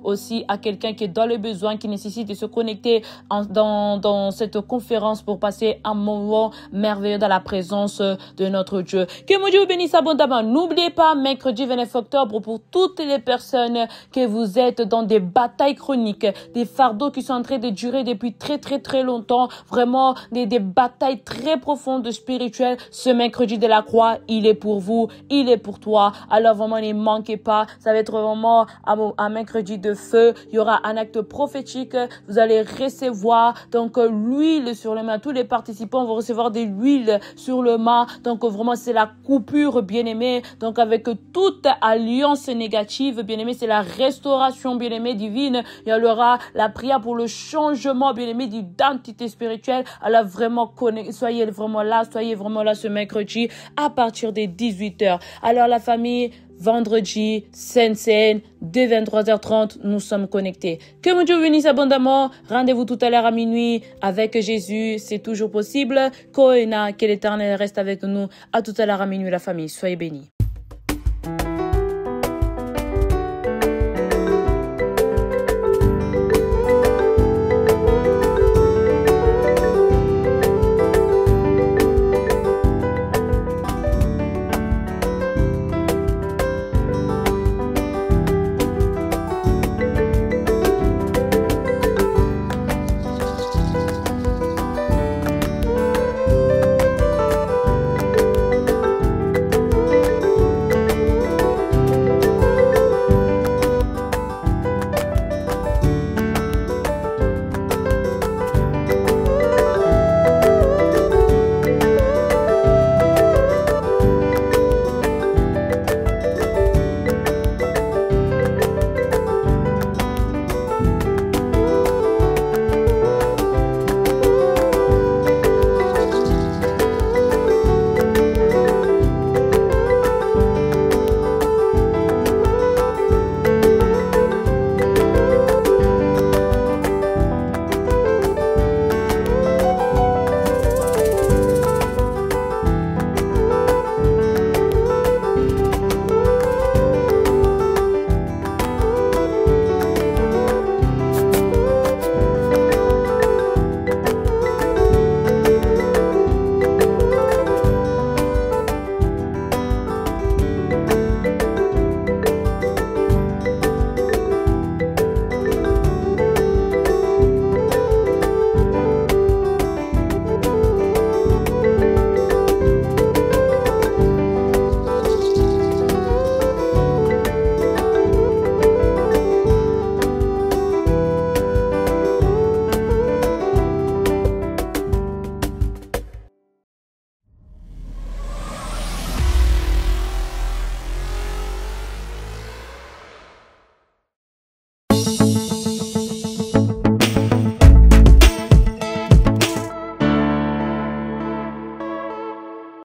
aussi à quelqu'un qui est dans le besoin, qui nécessite de se connecter dans cette conférence pour passer un moment merveilleux dans la présence de notre Dieu. Que mon Dieu vous bénisse abondamment. N'oubliez pas, mercredi 29 octobre, pour toutes les personnes que vous êtes dans des batailles chroniques, des fardeaux qui sont en train de durer depuis très longtemps, vraiment des batailles très profondes spirituelles. Ce mercredi de la croix, il est pour vous, il est pour toi. Alors vraiment, ne manquez pas. Ça va être vraiment un mercredi de feu. Il y aura un acte prophétique. Vous allez recevoir donc l'huile sur le main. Tous les participants vont recevoir de l'huile sur le main. Donc vraiment, c'est la coupure, bien-aimé. Donc avec toute alliance négative, bien-aimé, c'est la restauration, bien-aimé, divine. Il y aura la prière pour le changement, bien-aimé, d'identité spirituelle. Alors vraiment, soyez vraiment là ce mercredi à partir des 18h. Alors la famille, vendredi, Sainte Seine, dès 23h30, nous sommes connectés. Que mon Dieu vous bénisse abondamment. Rendez-vous tout à l'heure à minuit avec Jésus. C'est toujours possible. Koena, que l'Éternel reste avec nous. À tout à l'heure à minuit, la famille. Soyez bénis.